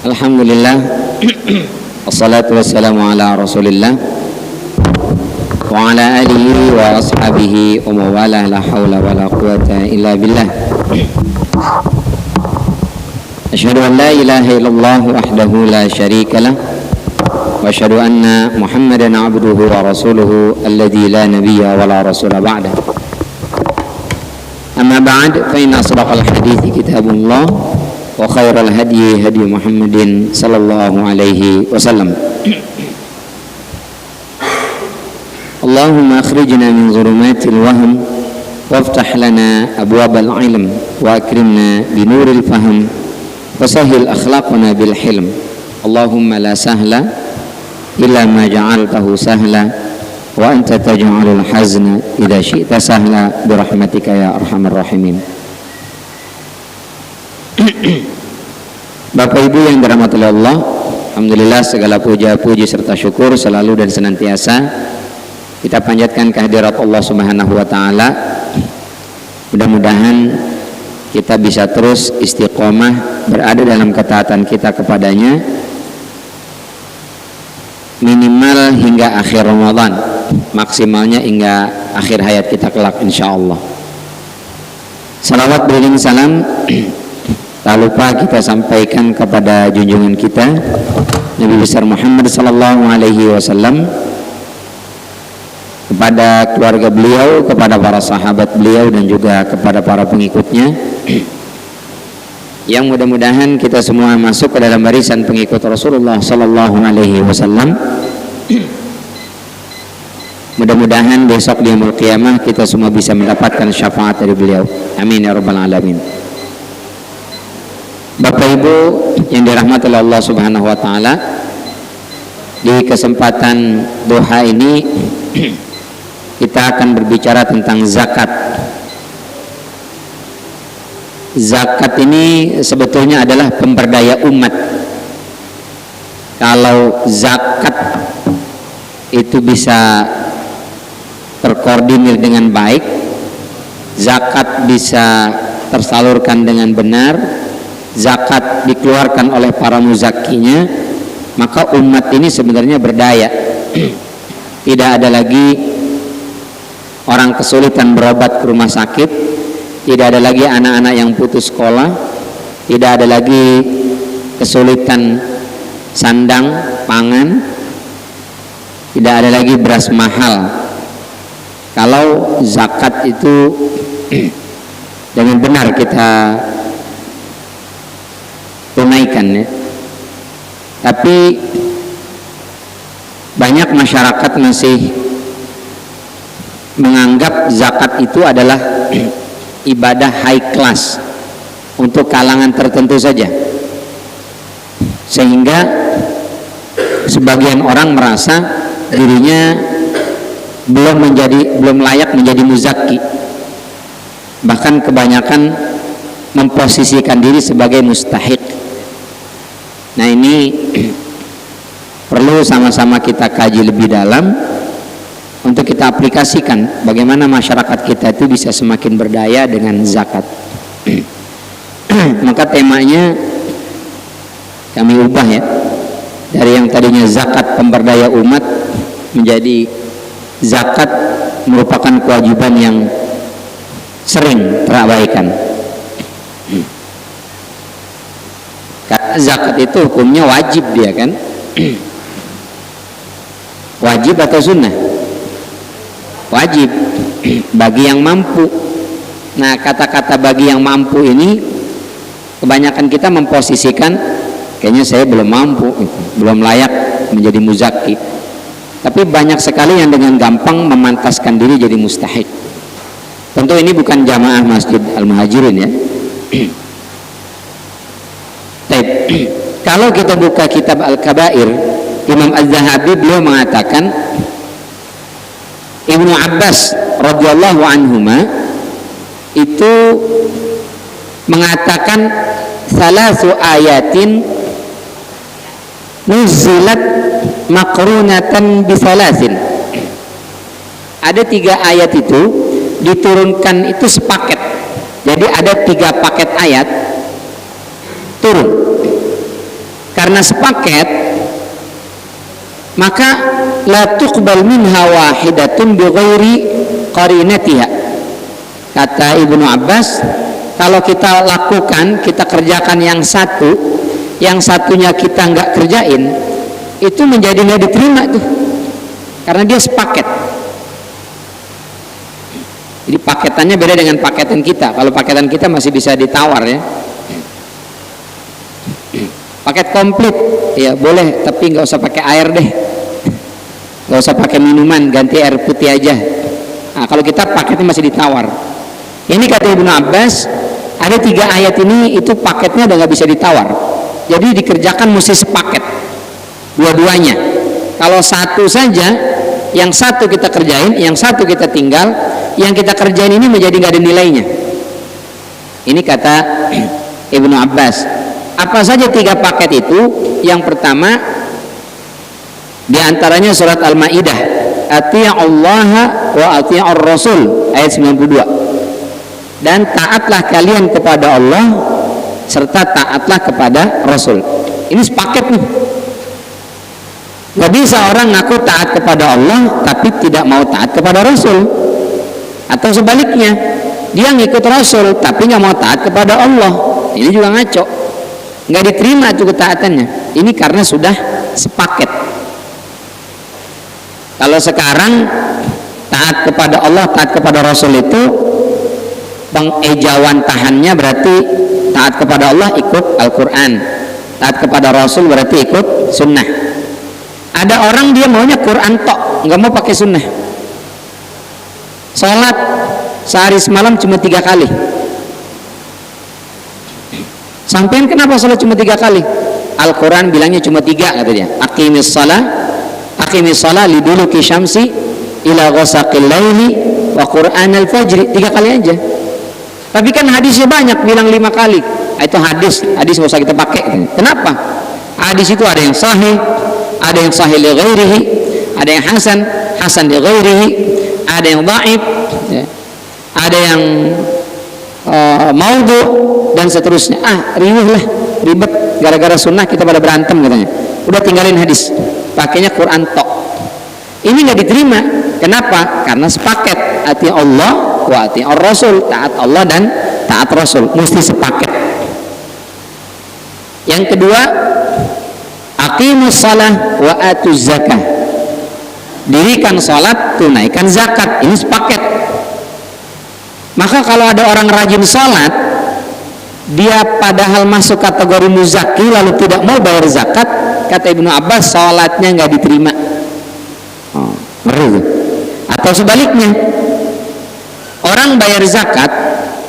Alhamdulillah. Wassalatu wassalamu ala Rasulillah wa ala alihi wa ashabihi wa mawalah, la hawla wa la quwata illa billah. Asyhadu an la ilaha illallah wahdahu la syarika lah wa asyhadu anna Muhammadan abduhu wa rasuluhu alladzi la nabiyya wa la rasula ba'da. Amma ba'd, fa inna asdaqal hadithi kitabullah wa khairal hadi hadi Muhammadin sallallahu alaihi wasallam. Allahumma akhrijna min zulumatil wahm waftah lana abwabal ilm wa akrimna binuril fahm wa sahhil akhlaqana bil hilm. Allahumma la sahla illa ma ja'altahu sahla wa anta taj'alul hazna idza syi'ta sahla bi rahmatika ya arhamar rahimin. Bapak Ibu yang dirahmati Allah, alhamdulillah segala puja-puji serta syukur selalu dan senantiasa kita panjatkan kehadirat Allah Subhanahu wa taala. Mudah-mudahan kita bisa terus istiqomah berada dalam ketaatan kita kepadanya minimal hingga akhir Ramadan, maksimalnya hingga akhir hayat kita kelak insyaallah. Salawat beriring salam tak lupa kita sampaikan kepada junjungan kita Nabi besar Muhammad sallallahu alaihi wasallam, kepada keluarga beliau, kepada para sahabat beliau dan juga kepada para pengikutnya, yang mudah-mudahan kita semua masuk ke dalam barisan pengikut Rasulullah sallallahu alaihi wasallam. Mudah-mudahan besok di yaumul qiyamah kita semua bisa mendapatkan syafaat dari beliau. Amin ya rabbal alamin. Bapak Ibu yang dirahmati oleh Allah Subhanahu wa taala, di kesempatan duha ini kita akan berbicara tentang zakat. Zakat ini sebetulnya adalah pemberdaya umat. Kalau zakat itu bisa terkoordinir dengan baik, zakat bisa tersalurkan dengan benar, zakat dikeluarkan oleh para muzakkinya, maka umat ini sebenarnya berdaya. Tidak ada lagi orang kesulitan berobat ke rumah sakit, tidak ada lagi anak-anak yang putus sekolah, tidak ada lagi kesulitan sandang, pangan, tidak ada lagi beras mahal. Kalau zakat itu dengan benar kita tunaikan ya. Tapi banyak masyarakat masih menganggap zakat itu adalah ibadah high class untuk kalangan tertentu saja, sehingga sebagian orang merasa dirinya belum layak menjadi muzakki, bahkan kebanyakan memposisikan diri sebagai mustahik. Nah, ini perlu sama-sama kita kaji lebih dalam untuk kita aplikasikan bagaimana masyarakat kita itu bisa semakin berdaya dengan zakat. Maka temanya kami ubah ya, dari yang tadinya zakat pemberdaya umat menjadi zakat merupakan kewajiban yang sering terabaikan. Karena zakat itu hukumnya wajib dia kan. Wajib atau sunnah? Wajib bagi yang mampu. Nah, kata-kata bagi yang mampu ini kebanyakan kita memposisikan kayaknya saya belum mampu, belum layak menjadi muzakki. Tapi banyak sekali yang dengan gampang memantaskan diri jadi mustahik. Tentu ini bukan jamaah Masjid Al-Muhajirin ya. Kalau kita buka kitab Al-Kabair, Imam Az-Zahabi beliau mengatakan, Ibnu Abbas radhiyallahu anhuma itu mengatakan salasu ayatin nuzilat makrunatan bisalasin. Ada 3 ayat itu diturunkan itu sepaket. Jadi ada 3 paket ayat turun. karena sepaket, maka la tuqbal minha wahidatun bi ghairi qarinatiha. Kata Ibnu Abbas, kalau kita lakukan, kita kerjakan yang satu, yang satunya kita nggak kerjain, itu menjadi nggak diterima tuh, karena dia sepaket. Jadi paketannya beda dengan paketan kita. Kalau paketan kita masih bisa ditawar ya, paket komplit ya boleh, tapi nggak usah pakai air deh, nggak usah pakai minuman, ganti air putih aja. Nah, kalau kita paketnya masih ditawar. Ini kata Ibnu Abbas, ada 3 ayat ini itu paketnya udah nggak bisa ditawar. Jadi dikerjakan mesti sepaket, dua-duanya. Kalau satu saja, yang satu kita kerjain, yang satu kita tinggal, yang kita kerjain ini menjadi nggak ada nilainya. Ini kata Ibnu Abbas. Apa saja 3 paket itu? Yang pertama, diantaranya surat Al-Maidah, ati'ullaha wa ati'ur rasul, ayat 92. Dan taatlah kalian kepada Allah serta taatlah kepada Rasul. Ini sepaket nih. Gak bisa orang ngaku taat kepada Allah tapi tidak mau taat kepada Rasul, atau sebaliknya, dia ngikut Rasul tapi nggak mau taat kepada Allah. Ini juga ngaco, nggak diterima itu ketaatannya. Ini karena sudah sepaket. Kalau sekarang taat kepada Allah, taat kepada Rasul itu pengejauhan tahannya berarti taat kepada Allah ikut Al-Quran, taat kepada Rasul berarti ikut sunnah. Ada orang dia maunya Quran tok, nggak mau pakai sunnah. Sholat sehari semalam cuma 3 kali. Sampean kenapa sholat cuma 3 kali? Al-Quran bilangnya cuma 3, kata dia. Aqimis shalah liduluki syamsi ila ghasaqil laili wa Qur'an al-fajri. 3 kali aja. Tapi kan hadisnya banyak bilang 5 kali. Itu hadis nggak usah kita pakai. Kenapa? Hadis itu ada yang sahih, ada yang sahih li ghairihi, ada yang hasan li ghairihi, ada yang dhaif, ya. Ada yang maudhu dan seterusnya. Ribet gara-gara sunnah kita pada berantem katanya. Udah tinggalin hadis, pakainya Quran tok. Ini nggak diterima. Kenapa? Karena sepaket. Ati Allah wa ati Rasul, taat Allah dan taat Rasul, mesti sepaket. Yang kedua, aqimus shalah wa atuz zakah. Dirikan salat, tunaikan zakat. Ini sepaket. Maka kalau ada orang rajin salat, dia padahal masuk kategori muzaki lalu tidak mau bayar zakat, kata Ibnu Abbas, salatnya nggak diterima. Ngeri. Atau sebaliknya, orang bayar zakat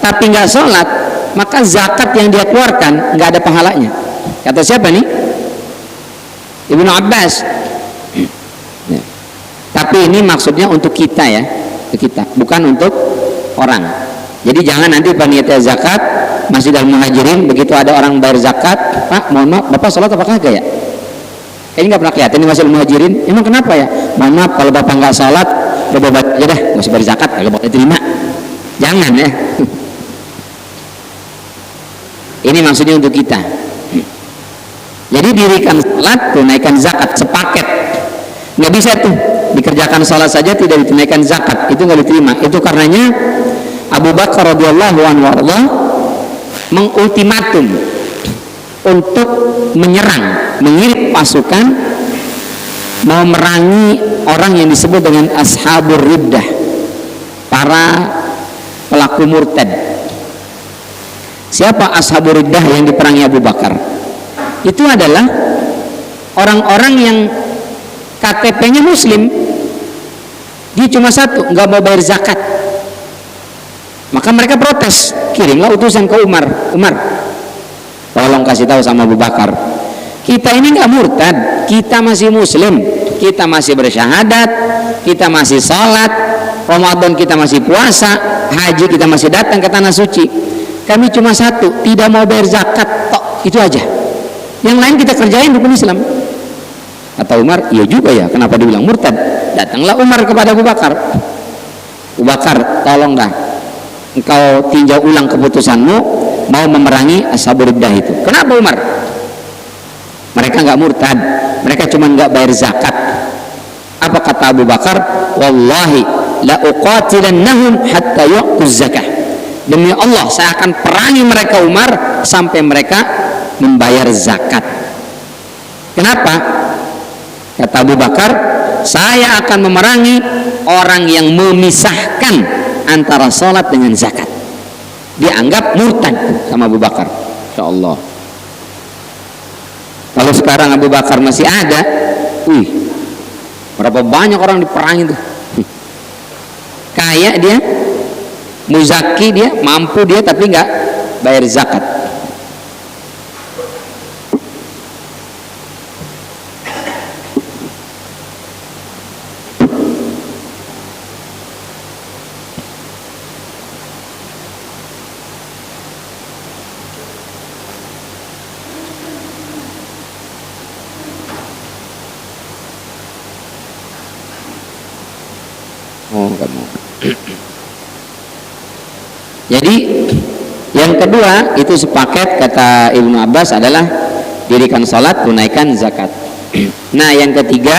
tapi nggak sholat, maka zakat yang dia keluarkan nggak ada pahalanya. Kata siapa nih? Ibnu Abbas. Ya. Tapi ini maksudnya untuk kita ya, untuk kita, bukan untuk orang. Jadi jangan nanti panitia zakat masih dalam Muhajirin, begitu ada orang bayar zakat, Pak, mohon maaf, Bapak sholat apa kagak ya? Ini nggak pernah kelihatan, ini masih Muhajirin. Emang kenapa ya? Mohon maaf, kalau Bapak nggak sholat, berobat aja dah, nggak usah bayar zakat, kagak bakal diterima. Jangan ya. Ini maksudnya untuk kita. Jadi dirikan salat, tunaikan zakat, sepaket. Nggak bisa tuh dikerjakan salat saja tidak ditunaikan zakat, itu nggak diterima. Itu karenanya Abu Bakar radhiyallahu anhu mengultimatum untuk menyerang, mengirim pasukan mau merangi orang yang disebut dengan ashabur riddah, para pelaku murtad. Siapa ashabur riddah yang diperangi Abu Bakar? Itu adalah orang-orang yang KTP-nya muslim, dia cuma satu, nggak mau bayar zakat. Maka mereka protes, kirimlah utusan ke Umar. Tolong kasih tahu sama Abu Bakar, kita ini nggak murtad, kita masih muslim, kita masih bersyahadat, kita masih salat, Ramadan kita masih puasa, haji kita masih datang ke tanah suci. Kami cuma satu, tidak mau bayar zakat, tok, itu aja. Yang lain kita kerjain rukun Islam. Kata Umar, iya juga ya, kenapa dibilang murtad? Datanglah Umar kepada Abu Bakar. Abu Bakar, tolong dah, engkau tinjau ulang keputusanmu, mau memerangi ashabur riddah itu. Kenapa Umar? Mereka nggak murtad, mereka cuma nggak bayar zakat. Apa kata Abu Bakar? Wallahi la uqatilannahum hatta yu'tuz zakah. Demi Allah, saya akan perangi mereka Umar sampai mereka membayar zakat. Kenapa? Kata Abu Bakar, saya akan memerangi orang yang memisahkan antara sholat dengan zakat. Dianggap murtad sama Abu Bakar. Insya Allah. Kalau sekarang Abu Bakar masih ada, berapa banyak orang diperangi tuh. Kaya dia, muzaki dia, mampu dia, tapi nggak bayar zakat. Jadi yang kedua itu sepaket kata Ibnu Abbas adalah dirikan salat, tunaikan zakat. Nah yang ketiga,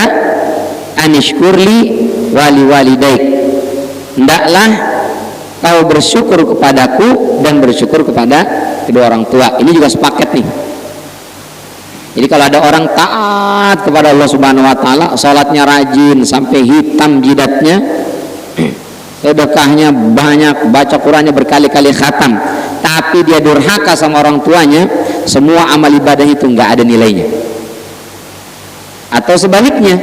anishkurli wali walidaik, hendaklah kau bersyukur kepadaku dan bersyukur kepada kedua orang tua. Ini juga sepaket nih. Jadi kalau ada orang taat kepada Allah Subhanahu wa taala, salatnya rajin sampai hitam jidatnya, sedekahnya banyak, baca Qur'annya berkali-kali khatam, tapi dia durhaka sama orang tuanya, semua amal ibadahnya itu nggak ada nilainya. Atau sebaliknya,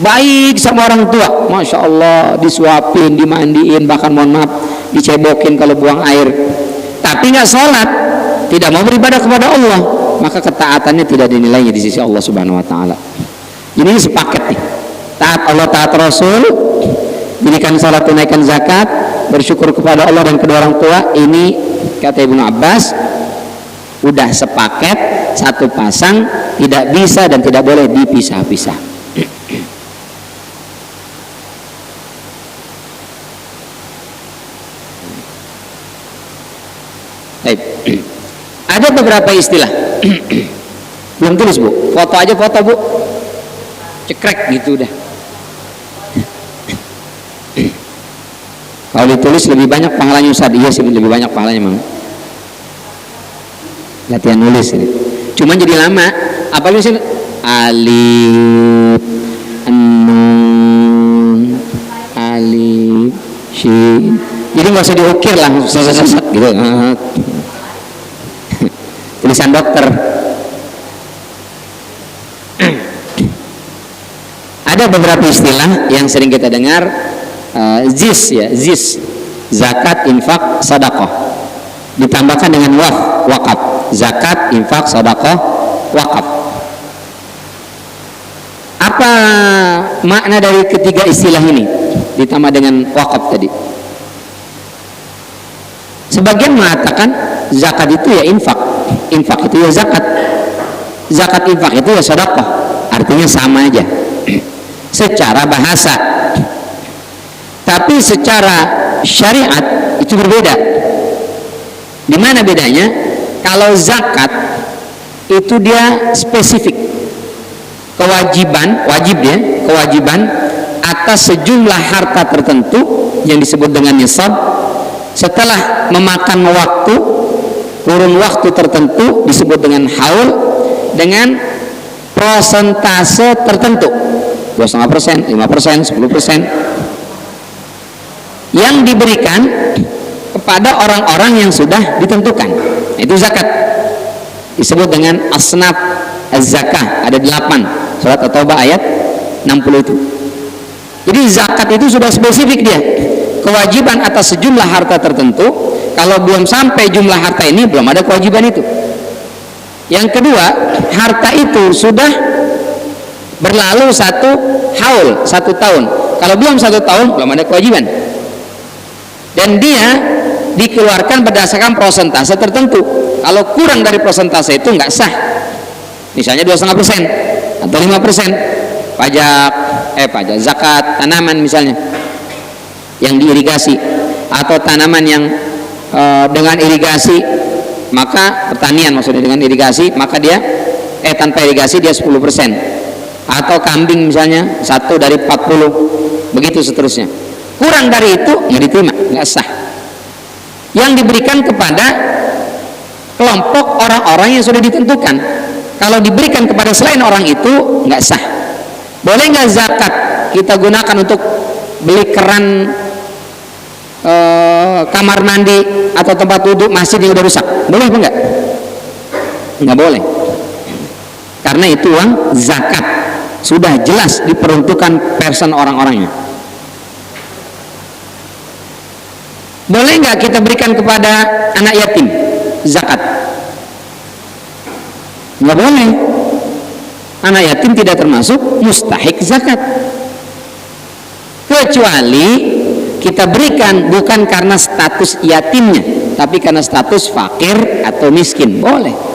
baik sama orang tua, masya Allah, disuapin, dimandiin, bahkan mohon maaf dicebokin kalau buang air, tapi nggak sholat, tidak mau beribadah kepada Allah, maka ketaatannya tidak ada nilainya di sisi Allah Subhanahu wa taala. Ini sepaket nih, taat Allah, taat Rasul, dirikan salat, tunaikan zakat, bersyukur kepada Allah dan kedua orang tua. Ini kata Ibnu Abbas udah sepaket, satu pasang, tidak bisa dan tidak boleh dipisah-pisah. Ada beberapa istilah belum tulis Bu, foto aja foto Bu, cekrek gitu udah. Kalau ditulis lebih banyak pahalanya Ustaz. Iya sih, lebih banyak pahalanya memang. Latihan nulis ini. Cuman jadi lama. Apa sih? Alif, nun, alif, shin. Jadi nggak usah diukir lah, sesat gitu. Tulisan dokter. Ada beberapa istilah yang sering kita dengar. Zis ya, zis, zakat, infak, sedekah, ditambahkan dengan wakaf, zakat, infak, sedekah, wakaf. Apa makna dari ketiga istilah ini ditambah dengan wakaf tadi? Sebagian mengatakan zakat itu ya infak, infak itu ya zakat, zakat infak itu ya sedekah, artinya sama aja secara bahasa. Tapi secara syariat itu berbeda. Di mana bedanya? Kalau zakat itu dia spesifik, kewajiban, wajib dia, kewajiban atas sejumlah harta tertentu yang disebut dengan nisab. Setelah memakan waktu, kurun waktu tertentu disebut dengan haul, dengan prosentase tertentu, 2,5%, 5%, 10%. Yang diberikan kepada orang-orang yang sudah ditentukan, itu zakat. Disebut dengan asnaf az-zakah, ada 8, surat At-Taubah ayat 60 itu. Jadi zakat itu sudah spesifik dia, kewajiban atas sejumlah harta tertentu. Kalau belum sampai jumlah harta ini, belum ada kewajiban itu. Yang kedua, harta itu sudah berlalu satu haul, 1 tahun. Kalau belum 1 tahun, belum ada kewajiban. Dan dia dikeluarkan berdasarkan prosentase tertentu. Kalau kurang dari prosentase itu nggak sah. Misalnya 2,5% atau 5% pajak zakat tanaman misalnya yang diirigasi, atau tanaman yang dengan irigasi, maka pertanian maksudnya dengan irigasi, maka dia tanpa irigasi dia 10%, atau kambing misalnya 1 dari 40, begitu seterusnya. Kurang dari itu nggak diterima, nggak sah. Yang diberikan kepada kelompok orang-orang yang sudah ditentukan. Kalau diberikan kepada selain orang itu nggak sah. Boleh nggak zakat kita gunakan untuk beli keran kamar mandi atau tempat wudhu masjid yang udah rusak? Boleh apa enggak? Enggak boleh, karena itu uang zakat, sudah jelas diperuntukkan person orang-orangnya. Boleh nggak kita berikan kepada anak yatim zakat? Nggak boleh, anak yatim tidak termasuk mustahik zakat, kecuali kita berikan bukan karena status yatimnya, tapi karena status fakir atau miskin, boleh.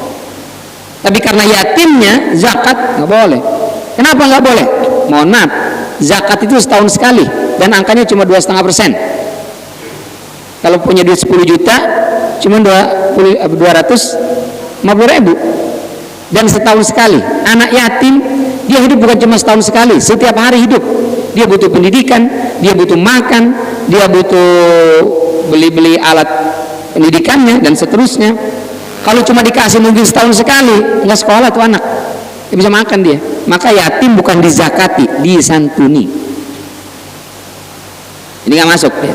Tapi karena yatimnya zakat nggak boleh. Kenapa nggak boleh? Mohon maaf, zakat itu setahun sekali dan angkanya cuma 2,5%. Kalau punya duit 10 juta cuma 250.000, dan setahun sekali. Anak yatim dia hidup bukan cuma setahun sekali, setiap hari hidup. Dia butuh pendidikan, dia butuh makan, dia butuh beli-beli alat pendidikannya dan seterusnya. Kalau cuma dikasih mungkin setahun sekali, nggak sekolah tuh anak, dia bisa makan dia. Maka yatim bukan dizakati, disantuni. Ini nggak masuk ya.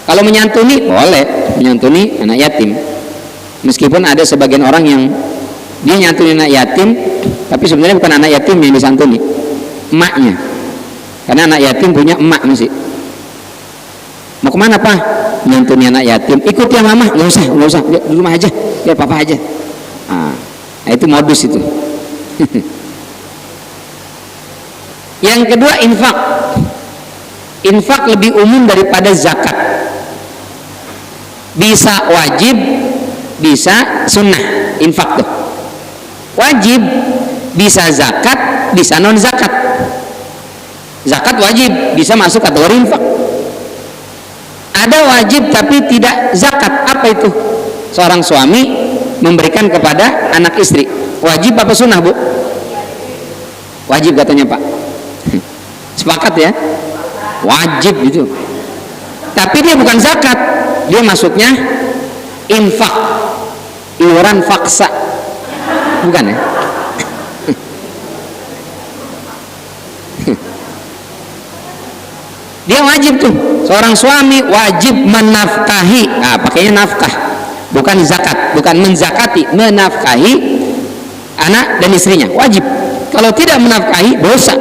Kalau menyantuni boleh, menyantuni anak yatim. Meskipun ada sebagian orang yang dia nyantuni anak yatim, tapi sebenarnya bukan anak yatim yang disantuni, emaknya. Karena anak yatim punya emak masih. Mau kemana pak? Nyantuni anak yatim. Ikut ya mama, nggak usah, dia di rumah aja, biar papa aja. Nah itu modus itu. Yang kedua infak. Infak lebih umum daripada zakat. Bisa wajib, bisa sunnah. Infak tuh wajib, bisa zakat, bisa non zakat. Zakat wajib, bisa masuk kategori infak. Ada wajib tapi tidak zakat. Apa itu? Seorang suami memberikan kepada anak istri. Wajib apa sunnah bu? Wajib katanya pak. Sepakat ya? Wajib itu. Tapi dia bukan zakat, dia masuknya infak, iuran faksa, bukan ya? Dia wajib tuh, seorang suami wajib menafkahi. Nah, pakainya nafkah, bukan zakat, bukan menzakati, menafkahi anak dan istrinya, wajib. Kalau tidak menafkahi dosa,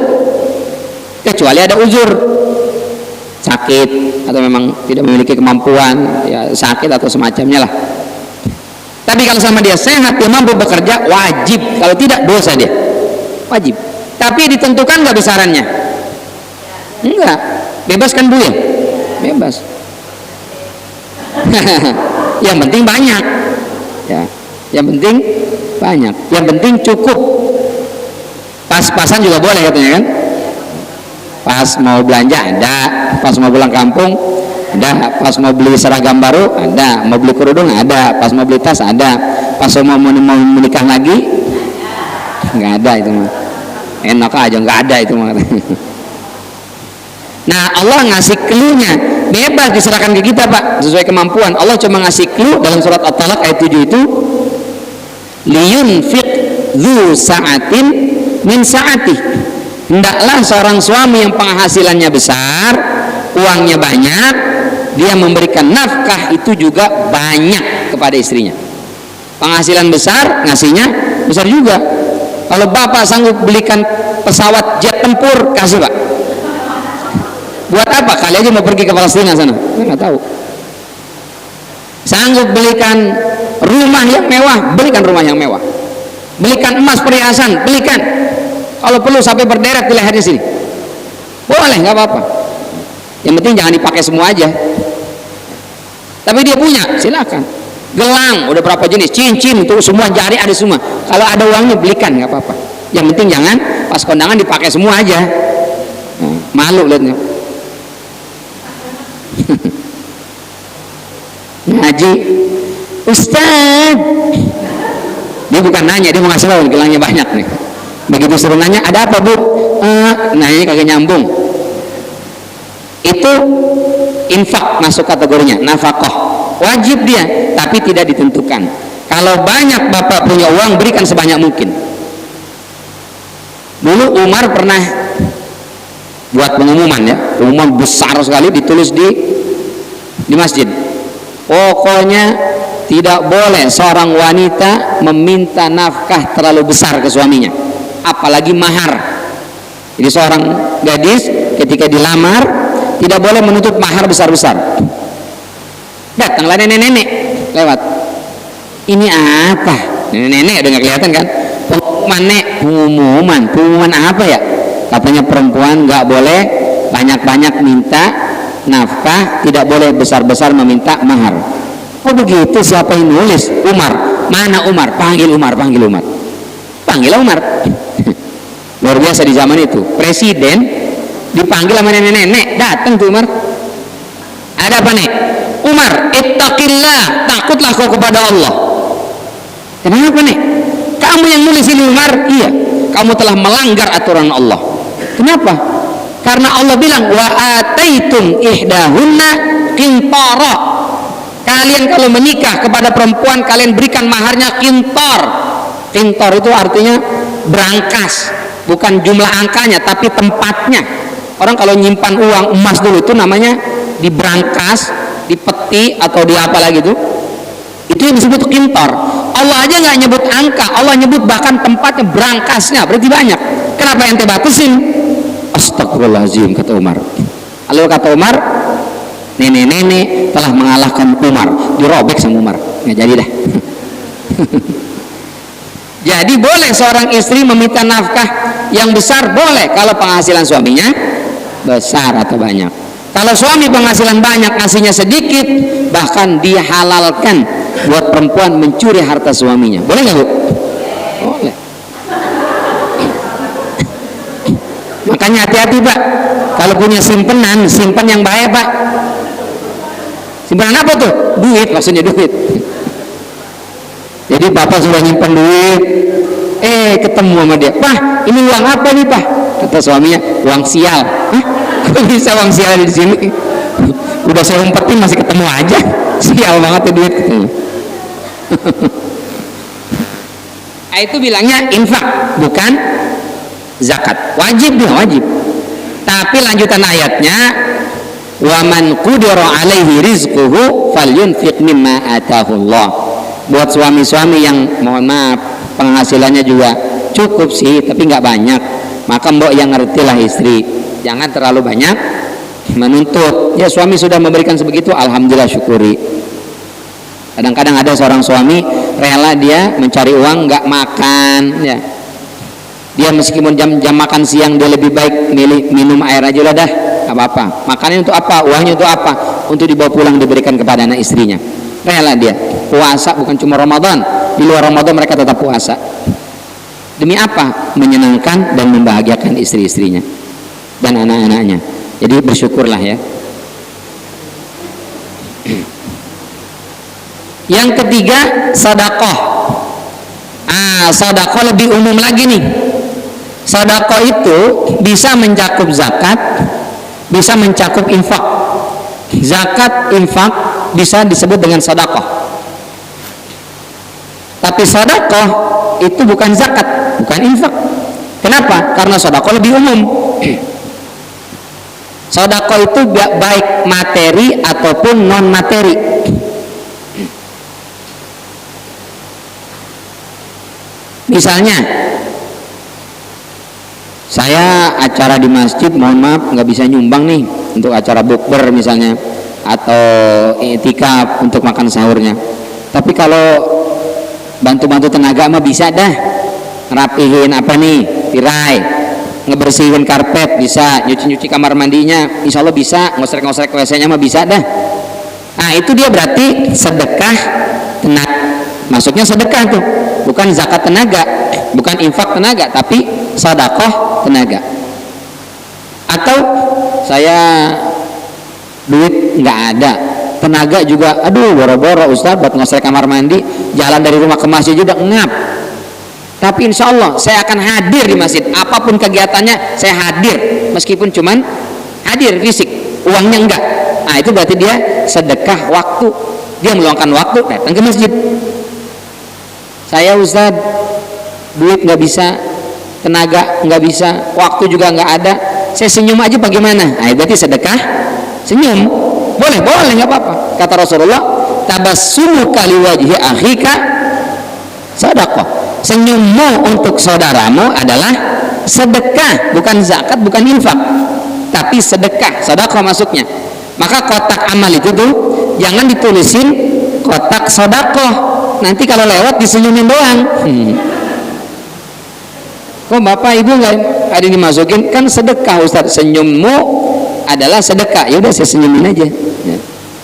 kecuali ada uzur, sakit atau memang tidak memiliki kemampuan, ya sakit atau semacamnya lah. Tapi kalau sama dia sehat, dia mampu bekerja, wajib. Kalau tidak dosa dia, wajib. Tapi ditentukan nggak besarannya? Enggak. Bebas kan bu ya? Bebas. Yang penting banyak ya, yang penting banyak, yang penting cukup. Pas-pasan juga boleh katanya kan, pas mau belanja ada, pas mau pulang kampung ada, pas mau beli seragam baru ada, mau beli kerudung ada, pas mau beli tas ada, pas mau menikah lagi nggak ada. Itu mah enak aja, nggak ada itu mah. Nah Allah ngasih clue-nya, bebas diserahkan ke kita pak, sesuai kemampuan. Allah cuma ngasih clue dalam surat At-Talaq ayat 7 itu, liyunfiq dzu sa'atin min sa'atih. Hendaklah seorang suami yang penghasilannya besar, uangnya banyak, dia memberikan nafkah itu juga banyak kepada istrinya. Penghasilan besar, ngasihnya besar juga. Kalau bapak sanggup belikan pesawat jet tempur, kasih pak. Buat apa? Kali aja mau pergi ke Palestina sana, nggak tahu. Sanggup belikan rumah yang mewah, belikan rumah yang mewah. Belikan emas perhiasan, belikan. Kalau perlu sampai berderet di lehernya sini, boleh, nggak apa-apa. Yang penting jangan dipakai semua aja. Tapi dia punya, silakan. Gelang, udah berapa jenis, cincin itu semua, jari ada semua. Kalau ada uangnya belikan, nggak apa-apa. Yang penting jangan pas kondangan dipakai semua aja. Nah, malu lihatnya. Ngaji, Ustaz, Dia bukan nanya, dia mau ngasih tahu gelangnya banyak nih. Begitu suruh nanya, ada apa bu? Nanya kagak nyambung. Itu infak masuk kategorinya, nafkah. Wajib dia, tapi tidak ditentukan. Kalau banyak bapak punya uang, berikan sebanyak mungkin. Dulu Umar pernah buat pengumuman ya, pengumuman besar sekali ditulis di masjid. Pokoknya tidak boleh seorang wanita meminta nafkah terlalu besar ke suaminya, apalagi mahar. Jadi seorang gadis ketika dilamar tidak boleh menuntut mahar besar-besar. Datanglah nenek-nenek lewat. Ini apa? Nenek-nenek udah nggak kelihatan kan? Pengumuman apa ya? Katanya perempuan nggak boleh banyak-banyak minta nafkah, tidak boleh besar-besar meminta mahar. Oh begitu, siapa yang nulis? Umar. Mana Umar? Panggil Umar. Panggil Umar. Luar biasa di zaman itu. Presiden dipanggil sama nenek-nenek, datang tuh Umar. Ada apa nih? Umar, ittaqillah, takutlah kau kepada Allah. Kenapa nih? Kamu yang nulis ini Umar? Iya, kamu telah melanggar aturan Allah. Kenapa? Karena Allah bilang wa ataitum ihdahunna qintara. Kalian kalau menikah kepada perempuan, kalian berikan maharnya qintar. Qintar itu artinya berangkas, bukan jumlah angkanya tapi tempatnya. Orang kalau nyimpan uang emas dulu itu namanya diberangkas, dipeti atau di apa lagi tuh, itu yang disebut qintar. Allah aja nggak nyebut angka, Allah nyebut bahkan tempatnya, berangkasnya, berarti banyak. Kenapa ente batasin? Astagfirullahaladzim, kata Umar. Lalu kata Umar, nenek-nenek telah mengalahkan Umar, dirobek sama Umar, nggak jadi dah. Jadi boleh seorang istri meminta nafkah yang besar, boleh kalau penghasilan suaminya besar atau banyak. Kalau suami penghasilan banyak, ngasihnya sedikit, bahkan dihalalkan buat perempuan mencuri harta suaminya. Boleh nggak bu? Boleh. Makanya hati-hati pak, kalau punya simpenan, simpan yang baik pak. Simpanan apa tuh? Duit, maksudnya duit. Jadi bapak sudah nyimpan duit, ketemu sama dia, "Pak, ini uang apa nih, Pak?" Kata suaminya, "Uang sial." "Hah? Kok bisa uang sial di sini? Udah saya umpetin masih ketemu aja." Sial banget tuh duit katanya. Itu bilangnya infak, bukan zakat. Wajib dia, wajib. Tapi lanjutan ayatnya, "Wa man qudira 'alaihi rizquhu falyunfiq mimma atahullah." Buat suami-suami yang mohon maaf penghasilannya juga cukup sih tapi nggak banyak, maka mbok yang ngertilah istri, jangan terlalu banyak menuntut. Ya suami sudah memberikan sebegitu, alhamdulillah syukuri. Kadang-kadang ada seorang suami rela dia mencari uang nggak makan ya, dia meskipun jam makan siang dia lebih baik milih minum air aja lah dah, nggak apa-apa. Makannya untuk apa, uangnya untuk apa? Untuk dibawa pulang diberikan kepada anak istrinya. Rela dia puasa, bukan cuma Ramadan, di luar Ramadan mereka tetap puasa. Demi apa? Menyenangkan dan membahagiakan istri-istrinya dan anak-anaknya. Jadi bersyukurlah ya. Yang ketiga, sedekah. Sedekah lebih umum lagi nih. Sedekah itu bisa mencakup zakat, bisa mencakup infak. Zakat, infak bisa disebut dengan sedekah. Tapi sedekah itu bukan zakat, bukan infak. Kenapa? Karena sedekah lebih umum. Sedekah itu baik materi ataupun non materi. Misalnya saya acara di masjid, mohon maaf nggak bisa nyumbang nih untuk acara bukber misalnya, atau i'tikaf untuk makan sahurnya. Tapi kalau bantu-bantu tenaga mah bisa dah, ngerapihin apa nih, tirai, ngebersihin karpet bisa, nyuci-nyuci kamar mandinya insya Allah bisa, ngosrek-ngosrek WC-nya mah bisa dah. Nah itu dia berarti sedekah tenaga, masuknya sedekah tuh, bukan zakat tenaga, bukan infak tenaga, tapi sedekah tenaga. Atau saya duit nggak ada, tenaga juga aduh boro-boro Ustaz buat ngosrek kamar mandi, jalan dari rumah ke masjid juga ngap, tapi insya Allah saya akan hadir di masjid, apapun kegiatannya saya hadir, meskipun cuman hadir fisik, uangnya enggak. Nah itu berarti dia sedekah waktu, dia meluangkan waktu datang ke masjid. Saya Ustaz, duit nggak bisa, tenaga nggak bisa, waktu juga nggak ada, saya senyum aja bagaimana? Nah berarti sedekah senyum, boleh nggak apa-apa. Kata Rasulullah, tabassumuka liwajhi akhika sadaqah. Senyummu untuk saudaramu adalah sedekah, bukan zakat, bukan infak, tapi sedekah, sedekah masuknya. Maka kotak amal itu tuh jangan ditulisin kotak sedekah, nanti kalau lewat disenyumin doang. Kok bapak ibu nggak ada dimasukin? Kan sedekah Ustaz, senyummu adalah sedekah, ya udah saya senyumin aja, ya.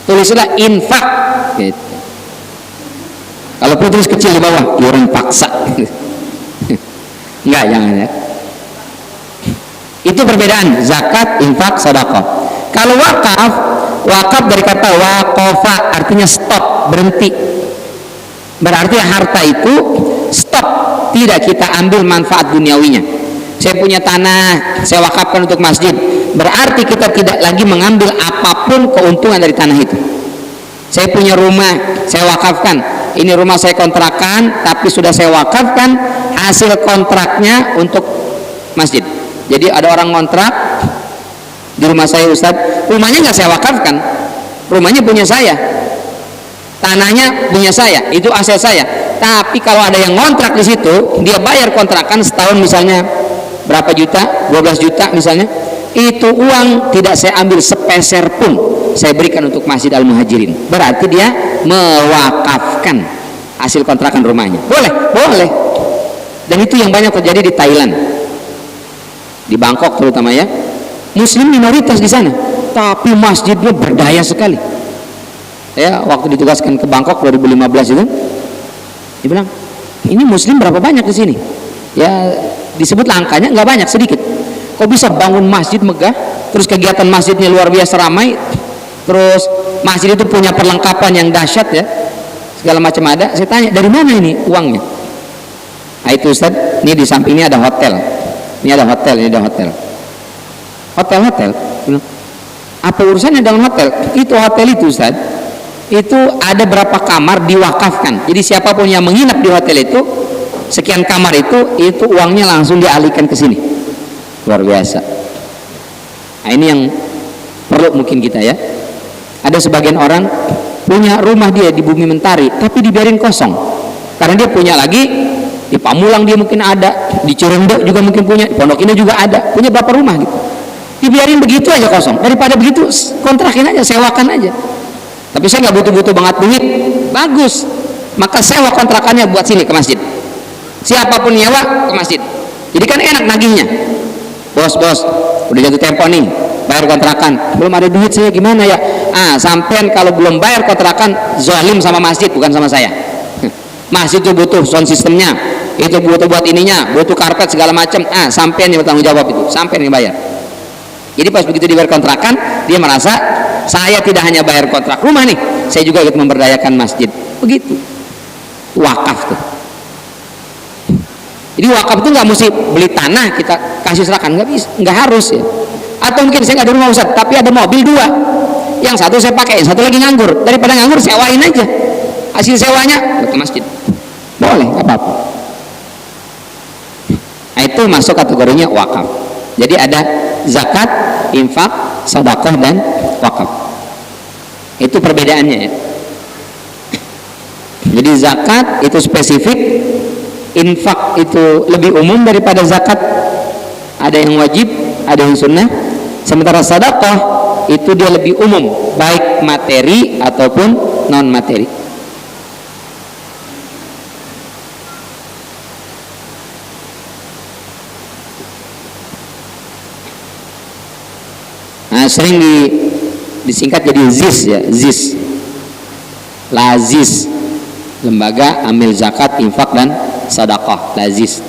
Tulislah infak gitu. Kalau perlu tulis kecil di bawah, orang paksa. Enggak, jangan ya. Itu perbedaan zakat, infak, sedekah. Kalau wakaf dari kata waqafa, artinya stop, berhenti. Berarti harta itu stop, tidak kita ambil manfaat duniawinya. Saya punya tanah, saya wakafkan untuk masjid, berarti kita tidak lagi mengambil apapun keuntungan dari tanah itu. Saya punya rumah, saya wakafkan, ini rumah saya kontrakan, tapi sudah saya wakafkan hasil kontraknya untuk masjid. Jadi ada orang kontrak di rumah saya Ustaz, rumahnya nggak saya wakafkan, rumahnya punya saya, tanahnya punya saya, itu aset saya. Tapi kalau ada yang kontrak di situ, dia bayar kontrakan setahun misalnya berapa juta, 12 juta misalnya, itu uang tidak saya ambil sepeser pun, saya berikan untuk Masjid Al-Muhajirin. Berarti dia mewakafkan hasil kontrakan rumahnya. Boleh. Dan itu yang banyak terjadi di Thailand, di Bangkok terutama ya. Muslim minoritas di sana, tapi masjidnya berdaya sekali. Ya, waktu ditugaskan ke Bangkok 2015 itu, dia bilang, ini Muslim berapa banyak di sini? Ya, disebut angkanya nggak banyak, sedikit. Kok bisa bangun masjid megah, terus kegiatan masjidnya luar biasa ramai, terus masjid itu punya perlengkapan yang dahsyat ya, segala macam ada. Saya tanya, dari mana ini uangnya? Nah itu Ustaz, ini di samping ini ada hotel, ini ada hotel. Apa urusannya dengan hotel? Itu hotel itu Ustaz, itu ada berapa kamar diwakafkan. Jadi siapapun yang menginap di hotel itu, sekian kamar itu uangnya langsung dialihkan ke sini. Luar biasa. Nah ini yang perlu mungkin kita ya. Ada sebagian orang punya rumah dia di Bumi Mentari, tapi dibiarin kosong, karena dia punya lagi di Pamulang, dia mungkin ada di Cirende juga mungkin punya, di Pondok Indah juga ada, punya berapa rumah gitu, dibiarin begitu aja kosong. Daripada begitu kontrakin aja, sewakan aja. Tapi saya nggak butuh banget duit, bagus, maka sewa kontrakannya buat sini ke masjid, siapapun nyewa ke masjid. Jadi kan enak nagihnya. Bos, udah jatuh tempo nih, bayar kontrakan, belum ada duit saya gimana ya? Sampean kalau belum bayar kontrakan zalim sama masjid, bukan sama saya. Masjid itu butuh sound sistemnya, itu butuh buat ininya, butuh karpet segala macam. Sampean yang bertanggung jawab itu, sampean yang bayar. Jadi pas begitu dibayar kontrakan, dia merasa saya tidak hanya bayar kontrak rumah nih, saya juga ikut memberdayakan masjid. Begitu wakaf tuh. Jadi wakaf itu nggak mesti beli tanah kita kasih serahkan, nggak bisa, nggak harus ya. Atau mungkin saya nggak ada rumah Ustaz, tapi ada mobil 2, yang satu saya pakai, yang satu lagi nganggur. Daripada nganggur sewain aja, hasil sewanya ke masjid, boleh, nggak apa-apa. Nah itu masuk kategorinya wakaf. Jadi ada zakat, infak, sedekah dan wakaf. Itu perbedaannya ya. Jadi zakat itu spesifik, infak itu lebih umum daripada zakat. Ada yang wajib, ada yang sunnah. Sementara sedekah itu dia lebih umum, baik materi ataupun non materi. Nah, sering disingkat jadi ZIS ya, ZIS, Lazis, Lembaga Amil Zakat, Infak dan Sedekah, Lazis.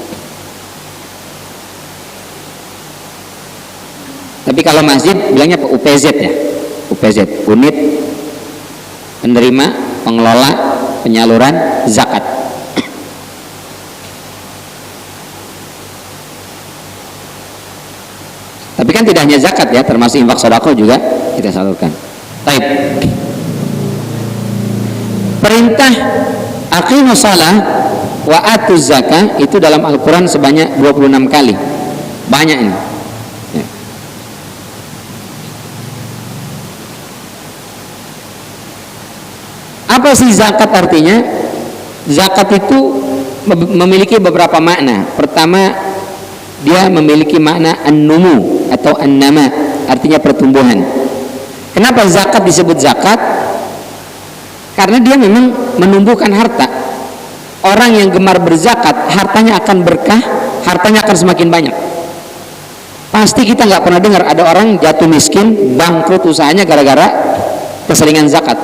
Tapi kalau masjid bilangnya UPZ ya, UPZ, Unit Penerima Pengelola Penyaluran Zakat. Tapi kan tidak hanya zakat ya, termasuk infak sedekah juga kita salurkan. Baik. Perintah aqimus shalah wa atuz zakah itu dalam Al-Qur'an sebanyak 26 kali. Banyak ini. Ya. Apa sih zakat artinya? Zakat itu memiliki beberapa makna. Pertama, dia memiliki makna an-numu atau an-nama, artinya pertumbuhan. Kenapa zakat disebut zakat? Karena dia memang menumbuhkan harta. Orang yang gemar berzakat, hartanya akan berkah, hartanya akan semakin banyak. Pasti kita nggak pernah dengar ada orang jatuh miskin, bangkrut usahanya gara-gara keseringan zakat.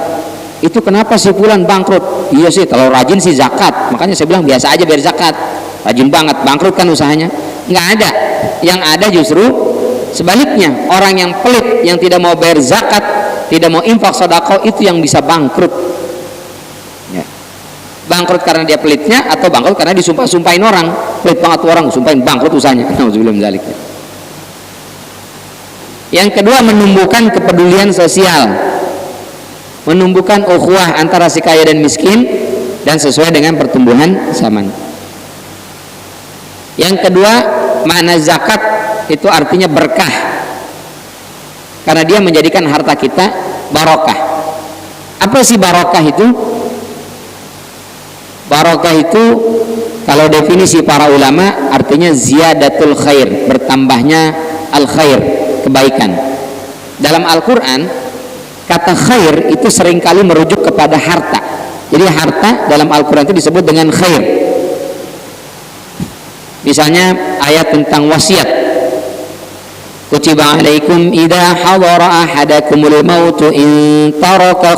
Itu kenapa si fulan bangkrut? Iya sih, kalau rajin sih zakat. Makanya saya bilang biasa aja biar zakat. Rajin banget, bangkrut kan usahanya. Nggak ada. Yang ada justru sebaliknya, orang yang pelit, yang tidak mau bayar zakat, tidak mau infak sedekah, itu yang bisa bangkrut ya. Bangkrut karena dia pelitnya, atau bangkrut karena disumpah-sumpahin orang. Pelit banget tuh orang, sumpahin bangkrut usahanya. Sebelum zalik. Yang kedua, menumbuhkan kepedulian sosial, menumbuhkan ukhuwah antara si kaya dan miskin, dan sesuai dengan pertumbuhan zaman. Yang kedua, makna zakat itu artinya berkah, karena dia menjadikan harta kita barokah. Apa sih barokah itu? Barokah itu kalau definisi para ulama artinya ziyadatul khair, bertambahnya al khair, kebaikan. Dalam Al-Quran kata khair itu seringkali merujuk kepada harta. Jadi harta dalam Al-Quran itu disebut dengan khair. Misalnya ayat tentang wasiat, kutiba alaikum idza hadara ahadakumul mautu in taraka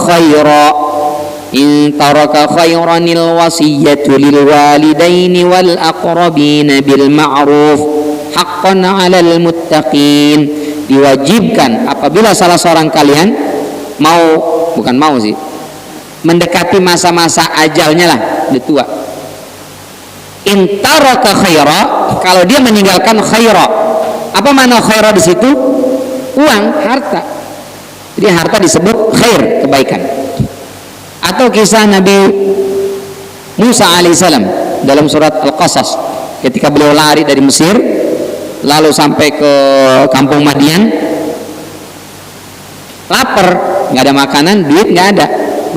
khairanil wasiyatu lil walidaini wal aqrabina bil ma'ruf haqqan 'alal muttaqin. Diwajibkan apabila salah seorang kalian mendekati masa-masa ajalnya lah, udah tua. In taraka khaira, kalau dia meninggalkan khaira. Apa makna khaira di situ? Uang, harta. Jadi harta disebut khair, kebaikan. Atau kisah Nabi Musa alaihissalam dalam surat Al-Qasas, ketika beliau lari dari Mesir lalu sampai ke kampung Madian, lapar, nggak ada makanan, duit nggak ada,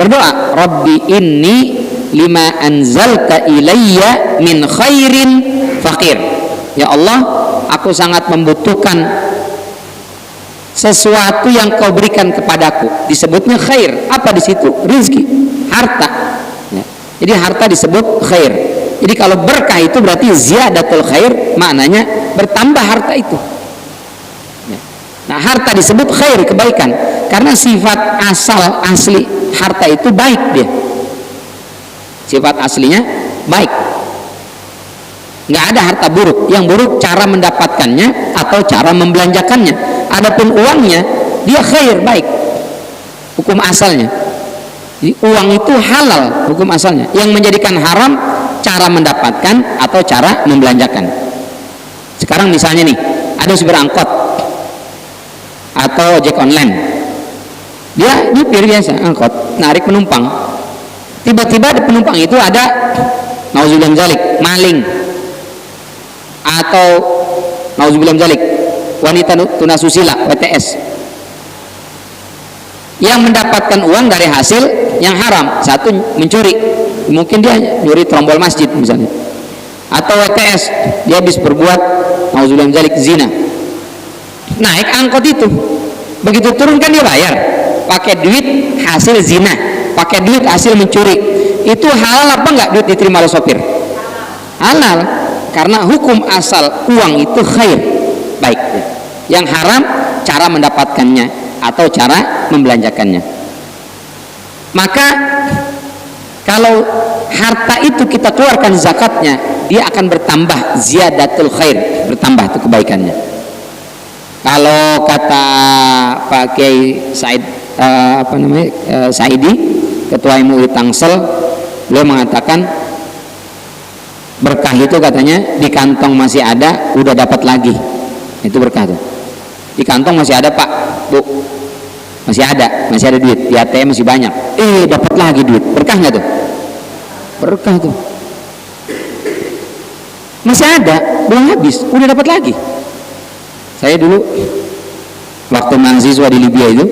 berdoa, Rabbi inni lima anzalta ilayya min khairin fakir. Ya Allah, aku sangat membutuhkan sesuatu yang kau berikan kepadaku. Disebutnya khair. Apa di situ? Rizki, harta ya. Jadi harta disebut khair. Jadi kalau berkah itu berarti ziyadatul khair, maknanya bertambah harta itu ya. Nah, harta disebut khair, kebaikan, karena sifat asli harta itu baik. Dia sifat aslinya baik, nggak ada harta buruk. Yang buruk cara mendapatkannya atau cara membelanjakannya. Adapun uangnya, dia khair, baik, hukum asalnya. Jadi uang itu halal, hukum asalnya. Yang menjadikan haram cara mendapatkan atau cara membelanjakan. Sekarang misalnya nih, ada supir angkot atau ojek online, dia nyupir biasa angkot, narik penumpang. Tiba-tiba di penumpang itu ada nauzubillah min dzalik, maling, atau nauzubillah min dzalik, wanita tunasusila, WTS, yang mendapatkan uang dari hasil yang haram. Satu, mencuri, mungkin dia nyuri trombol masjid misalnya, atau WTS, dia habis berbuat nauzubillah min dzalik, zina. Naik angkot itu, begitu turun kan dia bayar pakai duit hasil zina, pakai duit hasil mencuri. Itu halal apa enggak duit diterima oleh sopir? Halal, karena hukum asal uang itu khair, baik. Yang haram cara mendapatkannya atau cara membelanjakannya. Maka kalau harta itu kita keluarkan zakatnya, dia akan bertambah, ziyadatul khair, bertambah itu kebaikannya. Kalau kata Pak Kiai Said Saidi, Ketua MUI Tangsel, beliau mengatakan berkah itu katanya di kantong masih ada, udah dapat lagi. Itu berkah tuh. Di kantong masih ada Pak, Bu, masih ada duit, di ATM masih banyak. Dapat lagi duit, berkah nggak tuh? Berkah tuh. Masih ada, belum habis, udah dapat lagi. Saya dulu waktu mahasiswa di Libya itu,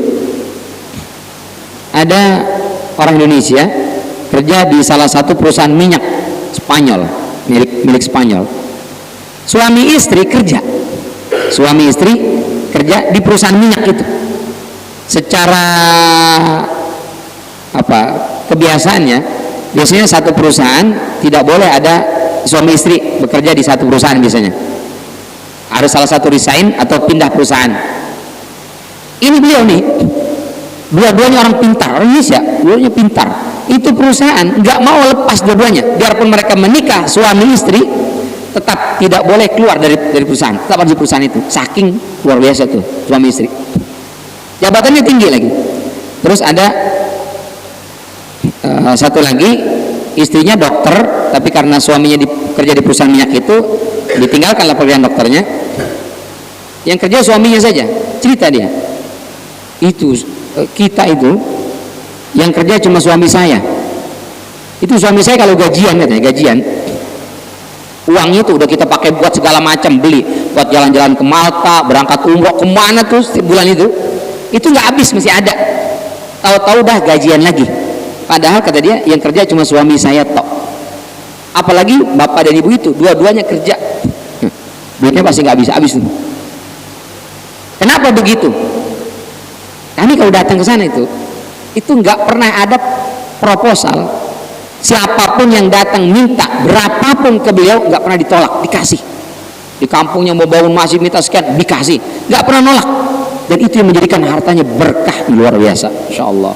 ada orang Indonesia kerja di salah satu perusahaan minyak Spanyol, milik Spanyol. Suami istri kerja di perusahaan minyak itu. Secara kebiasaannya, biasanya satu perusahaan tidak boleh ada suami istri bekerja di satu perusahaan. Biasanya harus salah satu resign atau pindah perusahaan. Ini beliau nih, dua-duanya orang pintar, orang Indonesia, dua-duanya pintar. Itu perusahaan nggak mau lepas dua-duanya, biarpun mereka menikah suami istri, tetap tidak boleh keluar dari perusahaan, tetap harus di perusahaan itu. Saking luar biasa tuh suami istri, jabatannya tinggi lagi. Terus ada satu lagi, istrinya dokter, tapi karena suaminya kerja di perusahaan minyak itu, ditinggalkanlah pekerjaan dokternya, yang kerja suaminya saja. Cerita dia, kita itu yang kerja cuma suami saya. Itu suami saya kalau gajian, uangnya itu udah kita pakai buat segala macam, beli buat jalan-jalan ke Malta, berangkat umroh kemana tuh setiap bulan itu nggak habis, masih ada. Tahu-tahu dah gajian lagi. Padahal kata dia yang kerja cuma suami saya tok. Apalagi bapak dan ibu itu dua-duanya kerja, duitnya pasti nggak habis tuh. Kenapa begitu? Kami kalau datang ke sana itu nggak pernah ada proposal. Siapapun yang datang minta berapapun ke beliau nggak pernah ditolak, dikasih. Di kampungnya mau bangun masjid minta sekian, dikasih, nggak pernah nolak. Dan itu yang menjadikan hartanya berkah luar biasa, insya Allah.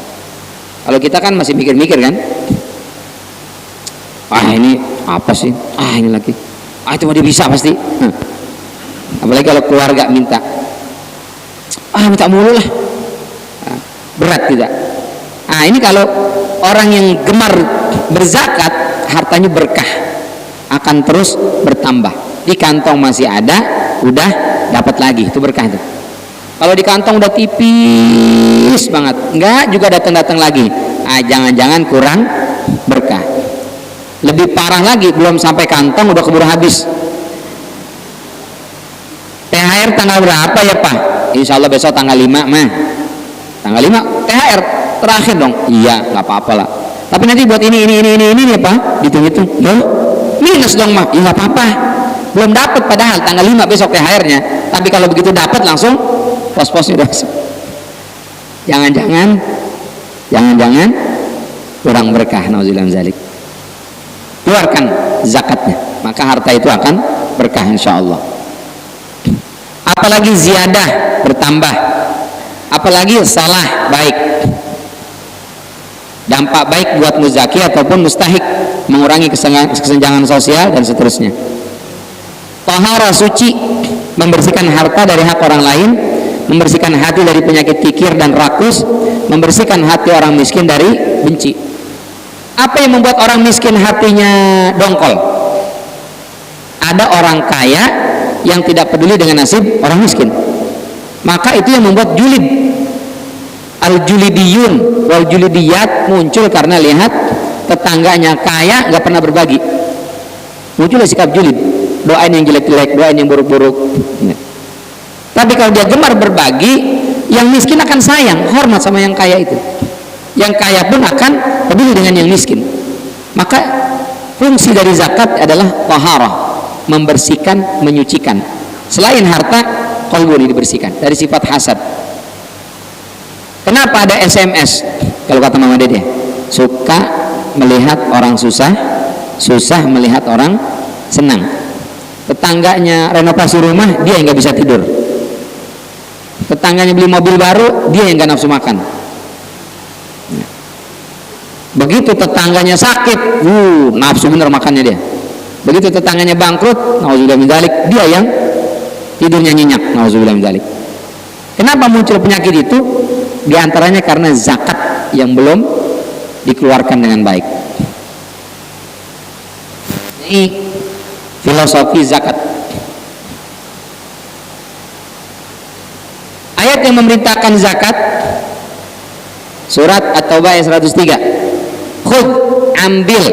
Kalau kita kan masih mikir-mikir kan, ini apa sih? Ini lagi, itu mah dia bisa pasti. Apalagi kalau keluarga minta, minta mulu lah, berat tidak. Ini kalau orang yang gemar berzakat, hartanya berkah, akan terus bertambah. Di kantong masih ada, udah dapat lagi, itu berkah itu. Kalau di kantong udah tipis banget, enggak juga datang lagi, jangan-jangan kurang berkah. Lebih parah lagi, belum sampai kantong udah keburu habis. THR tanggal berapa ya Pak? Insya Allah besok tanggal 5 mah. Tanggal 5 THR terakhir dong. Iya, nggak apa-apa lah. Tapi nanti buat ini ya Pak, dihitung-hitung. Minus dong Mak. Ya nggak apa-apa. Belum dapat padahal tanggal 5 besok THR-nya. Tapi kalau begitu dapat langsung pos-posnya udah masuk. Jangan-jangan kurang berkah, nauzubillah min dzalik. Keluarkan zakatnya, maka harta itu akan berkah insyaallah. Apalagi ziyadah, bertambah. Apalagi salah, baik. Dampak baik buat muzaki ataupun mustahik, mengurangi kesenjangan sosial dan seterusnya. Tahara, suci, membersihkan harta dari hak orang lain, membersihkan hati dari penyakit kikir dan rakus, membersihkan hati orang miskin dari benci. Apa yang membuat orang miskin hatinya dongkol? Ada orang kaya yang tidak peduli dengan nasib orang miskin, maka itu yang membuat julid. Al-julidiyun wal julidiyat muncul karena lihat tetangganya kaya nggak pernah berbagi, muncul sikap julid, doain yang jelek-jelek, doain yang buruk-buruk. Tapi kalau dia gemar berbagi, yang miskin akan sayang, hormat sama yang kaya itu. Yang kaya pun akan peduli dengan yang miskin. Maka fungsi dari zakat adalah taharah, membersihkan, menyucikan. Selain harta, qalbu dibersihkan dari sifat hasad. Kenapa ada SMS? Kalau kata Mama Dede, suka melihat orang susah, susah melihat orang senang. Tetangganya renovasi rumah, dia yang nggak bisa tidur. Tetangganya beli mobil baru, dia yang nggak nafsu makan. Begitu tetangganya sakit, nafsu bener makannya dia. Begitu tetangganya bangkrut, nauzubillah min dzalik, dia yang tidurnya nyenyak, nauzubillah min dzalik. Kenapa muncul penyakit itu? Di antaranya karena zakat yang belum dikeluarkan dengan baik. Ini filosofi zakat. ayat yang memerintahkan zakat? Surat At-Taubah ayat 103. Khudh, ambil.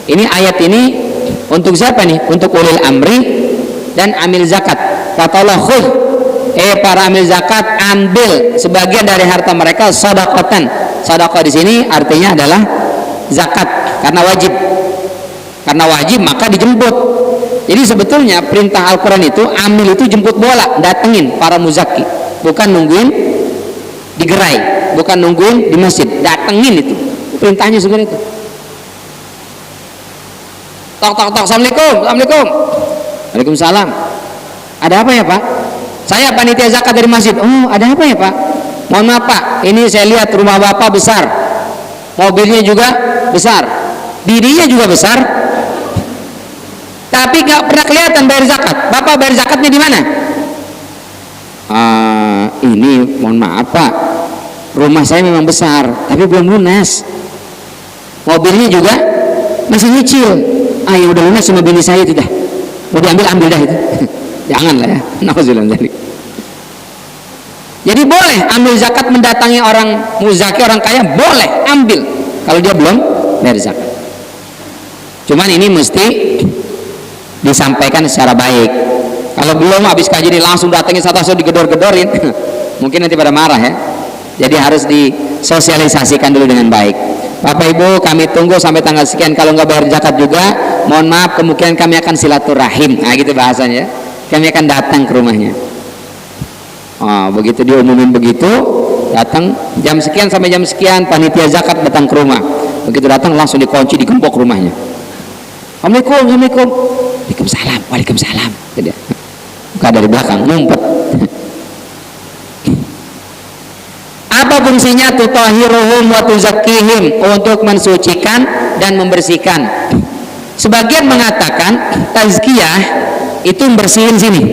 Ini ayat ini untuk siapa nih? Untuk ulil amri dan amil zakat. Kata Allah, khudh, para amil zakat, ambil sebagian dari harta mereka sedekatan. Sedekah di sini artinya adalah zakat, karena wajib. Karena wajib maka dijemput. Jadi sebetulnya perintah Al-Quran itu, ambil itu jemput bola, datengin para muzaki, bukan nungguin digerai, bukan nungguin di masjid, datengin itu perintahnya sebenarnya itu. Tok tok tok, assalamualaikum, assalamualaikum, waalaikumsalam. Ada apa ya Pak? Saya panitia zakat dari masjid. Oh, ada apa ya Pak? Mohon maaf Pak, ini saya lihat rumah Bapak besar, mobilnya juga besar, dirinya juga besar, tapi gak pernah kelihatan bayar zakat. Bapak bayar zakatnya di mana? Ini mohon maaf Pak, rumah saya memang besar tapi belum lunas, mobilnya juga masih nyicil. Ya udah lunas sama bini saya itu dah, mau diambil ambil dah itu. Janganlah ya, nauzubillah. Jadi boleh ambil zakat, mendatangi orang muzaki, orang kaya, boleh ambil kalau dia belum bayar zakat. Cuman ini mesti disampaikan secara baik. Kalau belum, habis kaji ini langsung datangin satu-satu digedor-gedorin, mungkin nanti pada marah ya. Jadi harus disosialisasikan dulu dengan baik. Bapak Ibu, kami tunggu sampai tanggal sekian. Kalau nggak bayar zakat juga, mohon maaf, kemungkinan kami akan silaturahim. Nah gitu bahasanya. Kami akan datang ke rumahnya. Begitu diumumin begitu, datang jam sekian sampai jam sekian, panitia zakat datang ke rumah. Begitu datang langsung dikunci, digembok rumahnya. Assalamualaikum, assalamualaikum. Waalaikumsalam, waalaikumsalam. Buka dari belakang, ngumpet. Apa fungsinya? Tutahiruhum wa tuzakkihim, untuk mensucikan dan membersihkan. Sebagian mengatakan tazkiyah itu membersihin sini,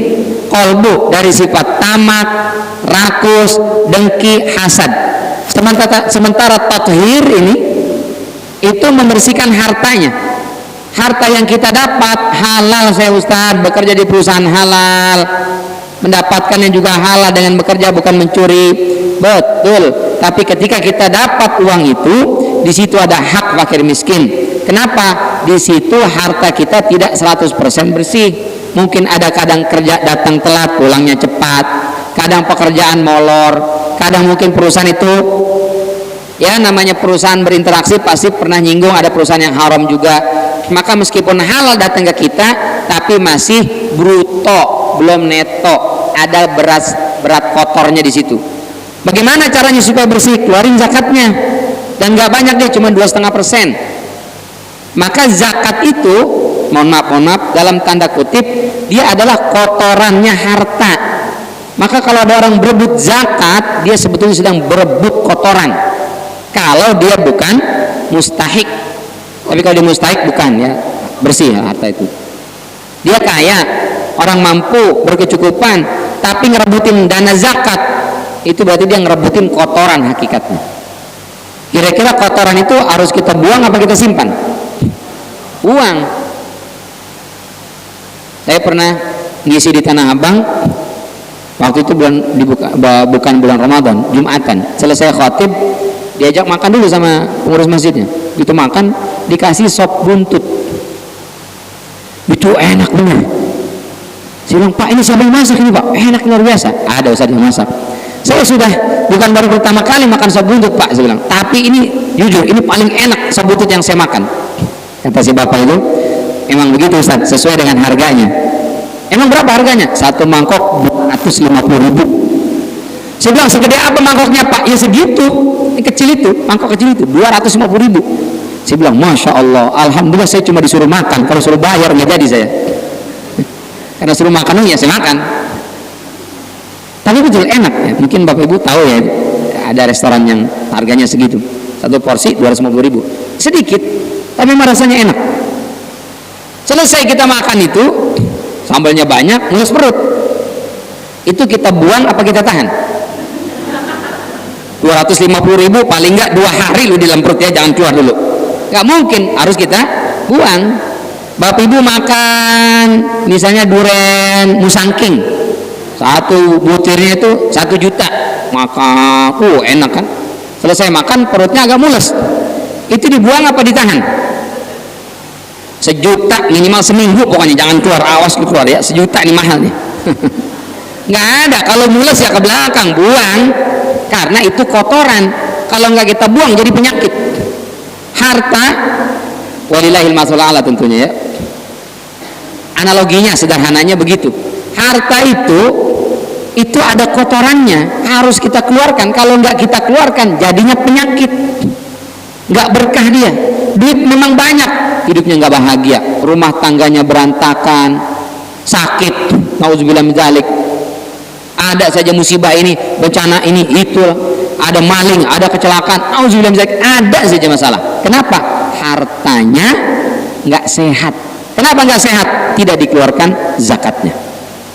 kolbu, dari sifat tamak, rakus, dengki, hasad. Sementara tathhir ini itu membersihkan hartanya. Harta yang kita dapat halal, saya Ustaz, bekerja di perusahaan halal, mendapatkannya juga halal dengan bekerja, bukan mencuri. Betul. Tapi ketika kita dapat uang itu, di situ ada hak fakir miskin. Kenapa? Di situ harta kita tidak 100% bersih. Mungkin ada kadang kerja datang telat, pulangnya cepat, kadang pekerjaan molor, kadang mungkin perusahaan itu, ya namanya perusahaan berinteraksi pasti pernah nyinggung, ada perusahaan yang haram juga. Maka meskipun halal datang ke kita, tapi masih bruto, belum neto, ada berat kotornya di situ. Bagaimana caranya supaya bersih? Keluarin zakatnya, dan nggak banyak deh, cuma 2,5%. Maka zakat itu, mohon maaf, dalam tanda kutip, dia adalah kotorannya harta. Maka kalau ada orang berebut zakat, dia sebetulnya sedang berebut kotoran. Kalau dia bukan mustahik. Tapi kalau dia mustahik bukan, ya bersih ya, harta itu. Dia kaya, orang mampu, berkecukupan, tapi ngerebutin dana zakat, itu berarti dia ngerebutin kotoran hakikatnya. Kira-kira kotoran itu harus kita buang apa kita simpan? Buang. Saya pernah ngisi di Tanah Abang, waktu itu bukan bulan Ramadan, Jumatan. Selesai khatib, diajak makan dulu sama pengurus masjidnya. Gitu makan, dikasih sop buntut. Itu enak bener. Saya bilang, Pak, ini siapa yang masak ini Pak? Enak luar biasa. Ada Ustaz yang masak. Saya sudah bukan baru pertama kali makan sop buntut Pak, saya bilang. Tapi ini jujur, ini paling enak sop buntut yang saya makan. Kata si bapak itu, emang begitu Ustaz, sesuai dengan harganya. Emang berapa harganya? Satu mangkok 250.000. Saya bilang, segede apa mangkoknya Pak? Ya segitu, ini kecil itu, mangkok kecil itu 250.000. Saya bilang, Masya Allah, Alhamdulillah saya cuma disuruh makan. Kalau suruh bayar nggak jadi saya. Karena suruh makan ya saya makan. Tapi betul enak ya. Mungkin Bapak Ibu tahu ya, ada restoran yang harganya segitu, satu porsi 250.000. Sedikit, tapi memang rasanya enak. Selesai kita makan itu, sambalnya banyak, mulus perut. Itu kita buang apa kita tahan? 250.000 paling nggak 2 hari lu di dalam perut ya, jangan keluar dulu. Nggak mungkin, harus kita buang. Bapak Ibu makan misalnya duren musangking Satu butirnya itu 1 juta, maka enak kan. Selesai makan perutnya agak mules, itu dibuang apa ditahan? 1 juta minimal seminggu pokoknya, jangan keluar, awas keluar ya. 1 juta ini mahal nih. Nggak ada, kalau mules ya ke belakang buang, karena itu kotoran. Kalau nggak kita buang jadi penyakit. Harta walillahil mathul a'la tentunya ya. Analoginya sederhananya begitu. Harta itu ada kotorannya, harus kita keluarkan. Kalau nggak kita keluarkan jadinya penyakit, nggak berkah dia. Duit memang banyak, hidupnya nggak bahagia, rumah tangganya berantakan, sakit, nauzubillah min dzalik. Ada saja musibah ini, bencana ini, itu, ada maling, ada kecelakaan, nauzubillah min dzalik, ada saja masalah. Kenapa? Hartanya nggak sehat. Kenapa nggak sehat? Tidak dikeluarkan zakatnya.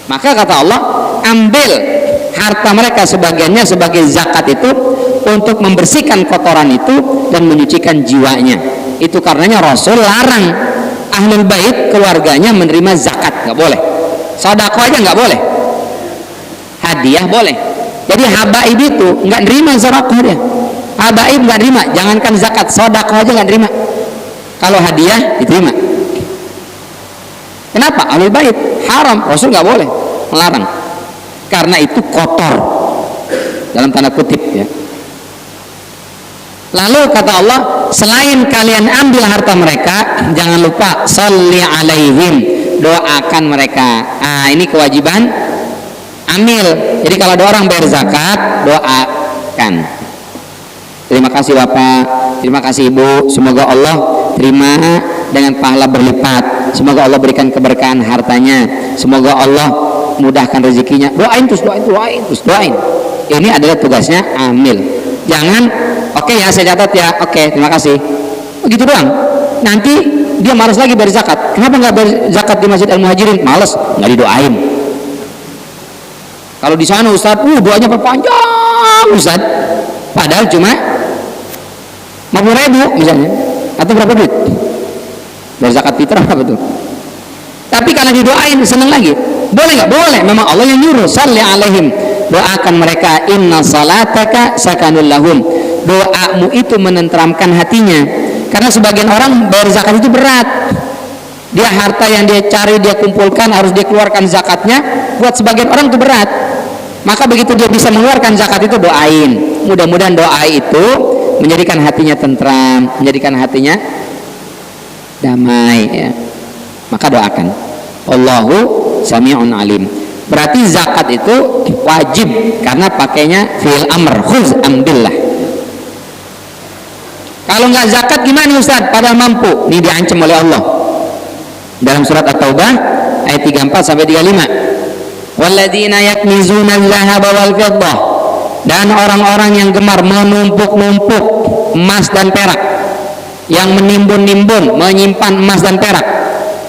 Maka kata Allah, ambil harta mereka sebagiannya sebagai zakat itu untuk membersihkan kotoran itu dan menyucikan jiwanya. Itu karenanya Rasul larang ahlul bait keluarganya menerima zakat, nggak boleh. Sedekah aja nggak boleh. Hadiah boleh. Jadi habaib itu nggak nerima sedekah dia. Habaib nggak nerima, jangankan zakat, sedekah aja nggak nerima. Kalau hadiah diterima. Kenapa? Ahlul bait haram, Rasul nggak boleh, melarang. Karena itu kotor dalam tanda kutip ya. Lalu kata Allah, selain kalian ambil harta mereka, jangan lupa sholli alaihim, doakan mereka. Ini kewajiban amil. Jadi kalau ada orang bayar zakat, doakan. Terima kasih Bapak, terima kasih Ibu, semoga Allah terima dengan pahala berlipat, semoga Allah berikan keberkahan hartanya, semoga Allah mudahkan rezekinya. Doain terus, doain. Ini adalah tugasnya amil. Jangan oke ya saya catat ya, oke terima kasih, begitu doang. Nanti dia malas lagi bayar zakat. Kenapa nggak bayar zakat di Masjid Al-Muhajirin? Malas, nggak didoain. Kalau di sana Ustaz, doanya perpanjang Ustaz, padahal cuma 50.000 misalnya, atau berapa duit dari zakat fitrah apa tuh. Tapi kalau didoain seneng lagi. Boleh nggak? Boleh. Memang Allah yang nyuruh, shalli alaihim, doakan mereka, inna salataka sakanul lahum, doamu itu menenteramkan hatinya. Karena sebagian orang bayar zakat itu berat, dia harta yang dia cari, dia kumpulkan, harus dia keluarkan zakatnya. Buat sebagian orang itu berat. Maka begitu dia bisa mengeluarkan zakat itu, doain. Mudah-mudahan doa itu menjadikan hatinya tentram, menjadikan hatinya damai ya. Maka doakan. Allahu sami'un alim. Berarti zakat itu wajib karena pakainya fi'il amr, khuz ambillah. Kalau nggak zakat gimana Ustaz? Padahal mampu. Ini diancam oleh Allah dalam surat At-Taubah ayat 34 sampai 35. Walladzina yaknizuna al-dhahaba wal fiddah, dan orang-orang yang gemar menumpuk-numpuk emas dan perak, yang menimbun-nimbun menyimpan emas dan perak.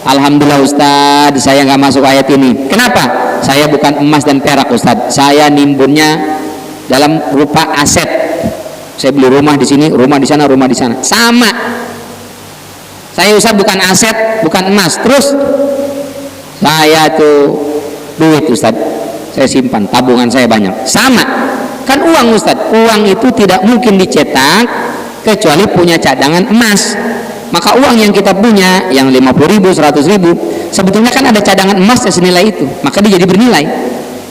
Alhamdulillah Ustaz, saya nggak masuk ayat ini. Kenapa? Saya bukan emas dan perak Ustaz, saya nimbunnya dalam rupa aset. Saya beli rumah di sini, rumah di sana, rumah di sana. Sama. Saya Ustaz bukan aset, bukan emas. Terus saya tuh duit Ustaz, saya simpan, tabungan saya banyak. Sama. Kan uang Ustaz, uang itu tidak mungkin dicetak kecuali punya cadangan emas. Maka uang yang kita punya yang 50.000, 100.000, sebetulnya kan ada cadangan emas yang senilai itu, maka dia jadi bernilai.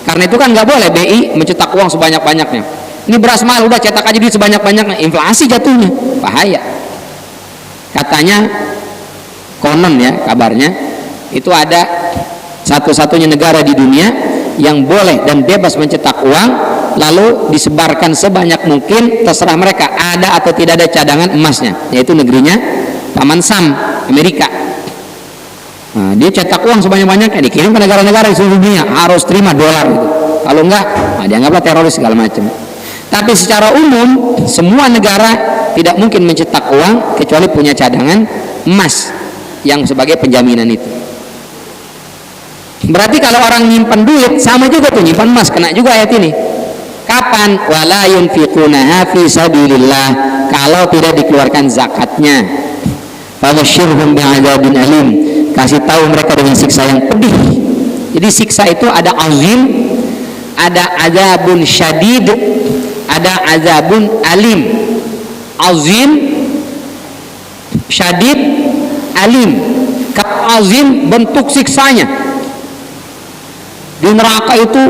Karena itu kan nggak boleh BI mencetak uang sebanyak-banyaknya. Ini beras mahal, udah cetak aja duit sebanyak-banyaknya, inflasi jatuhnya, bahaya. Katanya konon ya kabarnya, itu ada satu-satunya negara di dunia yang boleh dan bebas mencetak uang, lalu disebarkan sebanyak mungkin, terserah mereka ada atau tidak ada cadangan emasnya, yaitu negerinya Paman Sam, Amerika. Nah, dia cetak uang sebanyak-banyaknya, dikirim ke negara-negara di seluruh dunia, harus terima dolar gitu. Kalau enggak, dianggaplah teroris segala macam. Tapi secara umum semua negara tidak mungkin mencetak uang kecuali punya cadangan emas yang sebagai penjaminan itu. Berarti kalau orang nyimpan duit sama juga tuh nyimpan emas, kena juga ayat ini. Kapan? Wala yunfiqunaha fi sabilillah, kalau tidak dikeluarkan zakatnya. Fabasyirhum bi'adzabin alim, kasih tahu mereka dengan siksa yang pedih. Jadi siksa itu ada azim, ada azabun syadid, ada azabun alim. Azim, syadid, alim. Kalau azim bentuk siksanya di neraka itu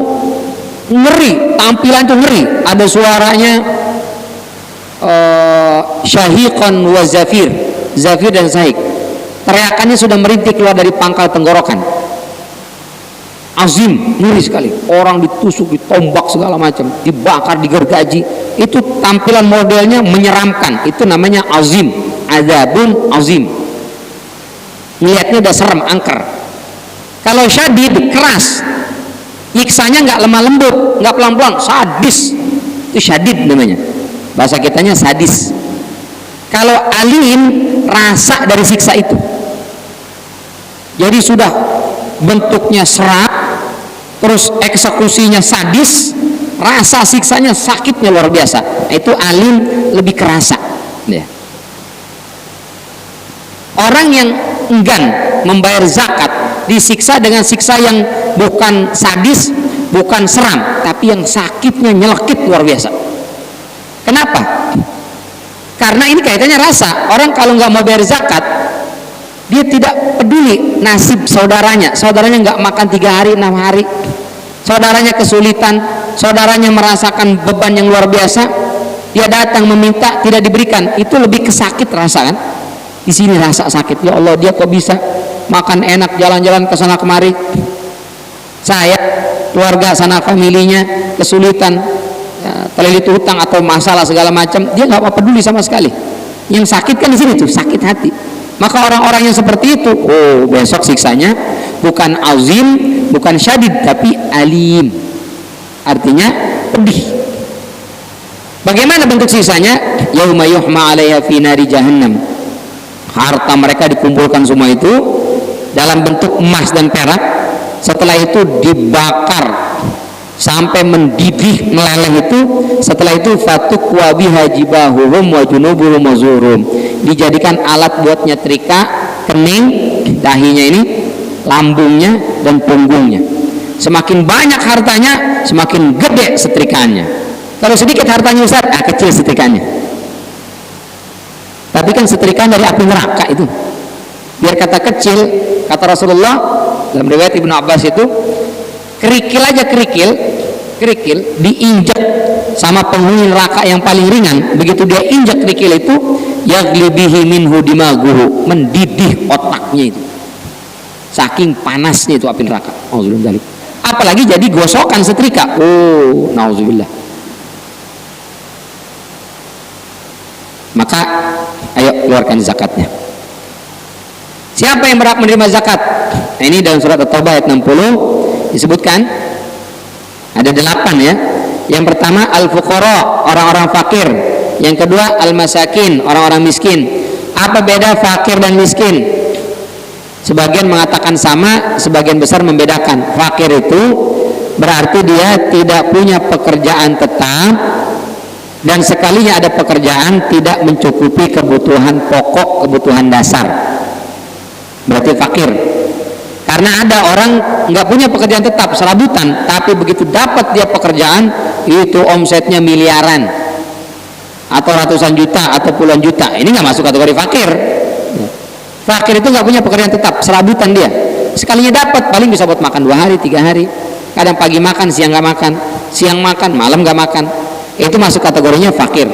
ngeri, tampilan itu ngeri, ada suaranya syahiqan wa zafir, zafir dan sahik, teriakannya sudah merintih keluar dari pangkal tenggorokan. Azim, ngeri sekali, orang ditusuk, ditombak segala macam, dibakar, digergaji, itu tampilan modelnya menyeramkan, itu namanya azim, azabun azim, lihatnya udah serem, angker. Kalau syadid, keras, nyiksanya nggak lemah lembut, nggak pelan-pelan, sadis, itu syadid namanya, bahasa kitanya sadis. Kalau alim, rasa dari siksa itu, jadi sudah bentuknya serak, terus eksekusinya sadis, rasa siksanya sakitnya luar biasa, itu alim, lebih kerasa ya. Orang yang enggan membayar zakat disiksa dengan siksa yang bukan sadis, bukan seram, tapi yang sakitnya nyelekit luar biasa. Kenapa? Karena ini kaitannya rasa. Orang kalau nggak mau bayar zakat, dia tidak peduli nasib saudaranya. Saudaranya nggak makan 3 hari 6 hari, saudaranya kesulitan, saudaranya merasakan beban yang luar biasa, dia datang meminta tidak diberikan, itu lebih kesakit rasa kan. Di sini rasa sakit, ya Allah, dia kok bisa makan enak, jalan-jalan ke sana kemari, saya keluarga sana familinya kesulitan, ya, terlilit hutang atau masalah segala macam, dia nggak peduli sama sekali. Yang sakit kan di sini tuh, sakit hati. Maka orang-orang yang seperti itu, oh, besok siksanya bukan azim, bukan syadid, tapi alim, artinya pedih. Bagaimana bentuk siksanya? Yauma yuhma 'alaiha fi nari jahannam. Harta mereka dikumpulkan semua itu dalam bentuk emas dan perak, setelah itu dibakar sampai mendidih, meleleh itu, setelah itu fatukwa biha jibahuhum wa junubuhum wa zuhrum, dijadikan alat buat nyetrika kening, dahinya ini, lambungnya dan punggungnya. Semakin banyak hartanya, semakin gede setrikaannya. Kalau sedikit hartanya Ustaz, kecil setrikaannya. Tapi kan setrikaan dari api neraka itu. Biar kata kecil, kata Rasulullah dalam riwayat Ibnu Abbas itu, kerikil aja, kerikil diinjak sama penghuni neraka yang paling ringan, begitu dia injak kerikil itu, yaglibihi minhu dimaguhu, mendidih otaknya itu, saking panasnya itu api neraka. Apalagi jadi gosokan setrika, oh nauzubillah. Maka ayo keluarkan zakatnya. Siapa yang berhak menerima zakat? Nah, ini dalam surat At-Taubah ayat 60 disebutkan ada 8 ya. Yang pertama al-fuqara, orang-orang fakir. Yang kedua al-masakin, orang-orang miskin. Apa beda fakir dan miskin? Sebagian mengatakan sama, sebagian besar membedakan. Fakir itu berarti dia tidak punya pekerjaan tetap, dan sekalinya ada pekerjaan tidak mencukupi kebutuhan pokok, kebutuhan dasar, berarti fakir. Karena ada orang nggak punya pekerjaan tetap, serabutan, tapi begitu dapat dia pekerjaan itu omsetnya miliaran atau ratusan juta atau puluhan juta, ini nggak masuk kategori fakir. Fakir itu nggak punya pekerjaan tetap, serabutan dia, sekalinya dapat paling bisa buat makan 2 hari 3 hari, kadang pagi makan, siang nggak makan, siang makan, malam nggak makan, itu masuk kategorinya fakir.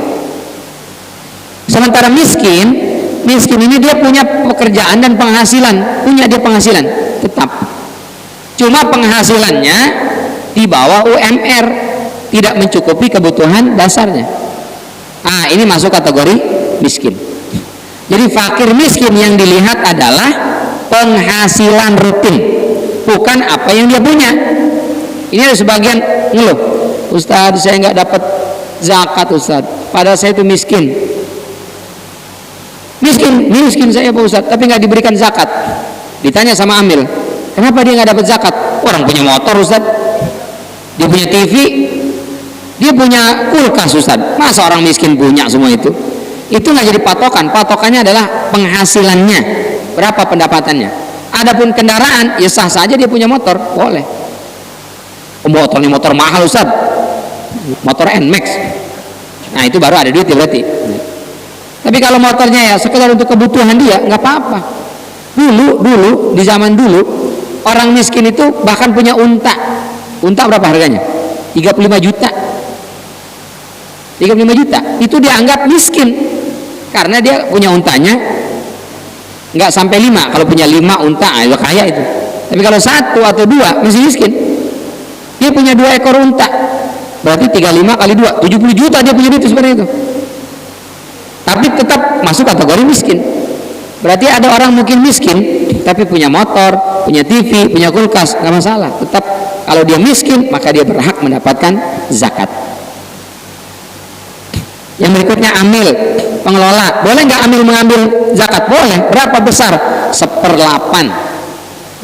Sementara miskin ini dia punya pekerjaan dan penghasilan, punya dia penghasilan tetap, cuma penghasilannya di bawah UMR, tidak mencukupi kebutuhan dasarnya. Ini masuk kategori miskin. Jadi fakir miskin yang dilihat adalah penghasilan rutin, bukan apa yang dia punya. Ini ada sebagian ngeluh, Ustaz saya nggak dapat zakat Ustaz, padahal saya itu miskin saya Pak Ustaz, tapi nggak diberikan zakat. Ditanya sama amil, kenapa dia nggak dapat zakat? Orang punya motor Ustaz, dia punya TV, dia punya kulkas Ustaz, masa orang miskin punya semua itu? Itu nggak jadi patokan. Patokannya adalah penghasilannya, berapa pendapatannya. Adapun kendaraan, ya sah saja dia punya motor, boleh. Motornya motor mahal Ustaz, motor NMAX, nah itu baru ada duit ya berarti. Tapi kalau motornya ya sekedar untuk kebutuhan dia, nggak apa-apa. Dulu di zaman dulu orang miskin itu bahkan punya unta berapa harganya? 35 juta. 35 juta itu dianggap miskin karena dia punya untanya nggak sampai 5. Kalau punya 5 unta itu kaya itu. Tapi kalau 1 atau 2 masih miskin. Dia punya 2 ekor unta, berarti 35 kali 2 70 juta dia punya itu sebenarnya itu. Tapi tetap masuk kategori miskin. Berarti ada orang mungkin miskin tapi punya motor, punya TV, punya kulkas, nggak masalah. Tetap kalau dia miskin maka dia berhak mendapatkan zakat. Yang berikutnya amil, pengelola. Boleh nggak amil mengambil zakat? Boleh. Berapa besar? 1/8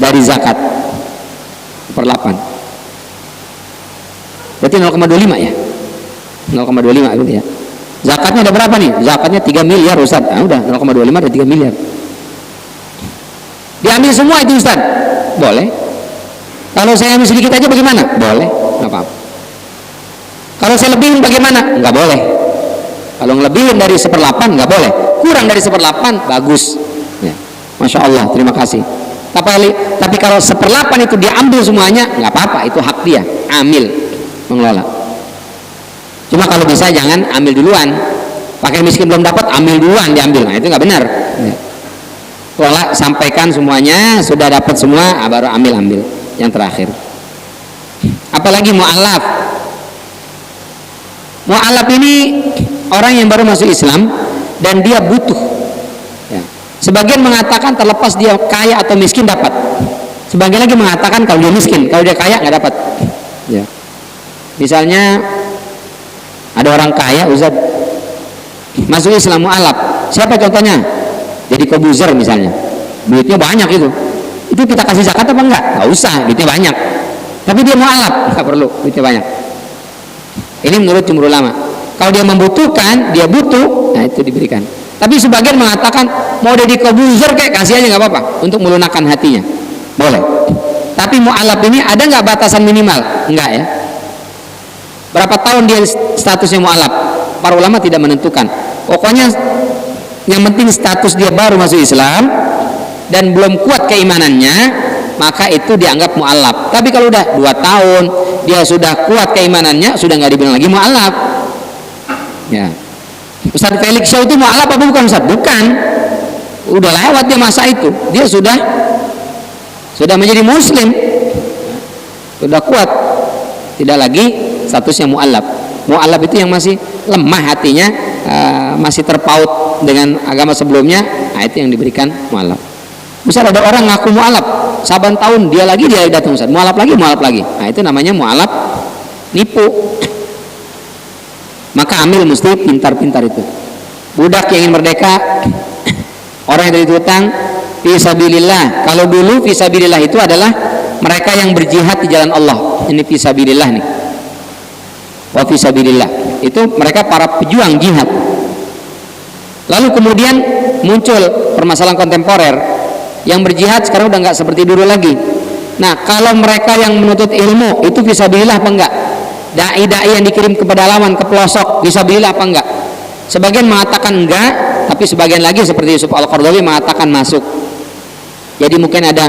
dari zakat. 1/8. Berarti 0,25 ya? 0,25 gitu ya. Zakatnya ada berapa nih? Zakatnya 3 miliar Ustaz. Nah, udah 0,25 ada 3 miliar. Diambil semua itu Ustaz? Boleh. Kalau saya ambil sedikit aja bagaimana? Boleh. Nggak apa-apa. Kalau saya lebihin bagaimana? Nggak boleh. Kalau ngelebihin dari 1/8 nggak boleh. Kurang dari 1/8 bagus. Ya. Masya Allah, terima kasih. Tapi kalau 1/8 itu diambil semuanya nggak apa-apa, itu hak dia. Amil, mengelola. Cuma kalau bisa jangan ambil duluan. Pakai miskin belum dapat, ambil duluan diambil. Nah itu nggak benar. Ya. Kelola, sampaikan semuanya, sudah dapat semua, baru ambil yang terakhir. Apalagi mu'alaf. Mu'alaf ini orang yang baru masuk Islam dan dia butuh ya. Sebagian mengatakan terlepas dia kaya atau miskin dapat. Sebagian lagi mengatakan kalau dia miskin, kalau dia kaya nggak dapat ya. Misalnya ada orang kaya Ustaz masuk Islam mu'alaf. Siapa contohnya? Jadi Kobuzer misalnya, duitnya banyak itu kita kasih zakat apa enggak? Nggak usah, duitnya banyak. Tapi dia mu'alaf, nggak perlu, duitnya banyak. Ini menurut jumhur ulama. Kalau dia membutuhkan, dia butuh, nah itu diberikan. Tapi sebagian mengatakan mau jadi Kobuzer kayak kasih aja nggak apa-apa untuk melunakkan hatinya, boleh. Tapi mu'alaf ini ada nggak batasan minimal? Enggak ya. Berapa tahun dia statusnya mu'alaf? Para ulama tidak menentukan. Pokoknya yang penting status dia baru masuk Islam dan belum kuat keimanannya, maka itu dianggap mu'alaf. Tapi kalau udah 2 tahun dia sudah kuat keimanannya, sudah nggak dibilang lagi mu'alaf ya. Ustaz Felix Shaw itu mu'alaf apa bukan Ustaz? Bukan, udah lewat dia masa itu. Dia sudah menjadi muslim, sudah kuat, tidak lagi statusnya mu'alaf. Mu'alaf itu yang masih lemah hatinya, masih terpaut dengan agama sebelumnya, nah itu yang diberikan mu'alaf. Misal ada orang ngaku mu'alaf, saban tahun dia datang Ustaz, mu'alaf lagi, nah itu namanya mu'alaf nipu. Maka amil mesti pintar-pintar itu. Budak yang ingin merdeka, orang yang dari hutang, fisabilillah. Kalau dulu fisabilillah itu adalah mereka yang berjihad di jalan Allah. Ini fisabilillah nih. Wa fisabilillah. Itu mereka para pejuang jihad. Lalu kemudian muncul permasalahan kontemporer. Yang berjihad sekarang udah nggak seperti dulu lagi. Nah, kalau mereka yang menuntut ilmu itu fisabilillah apa enggak? Dai-dai yang dikirim ke pedalaman, ke pelosok, fisabilillah apa enggak? Sebagian mengatakan enggak, tapi sebagian lagi seperti Yusuf Al-Qaradawi mengatakan masuk. Jadi mungkin ada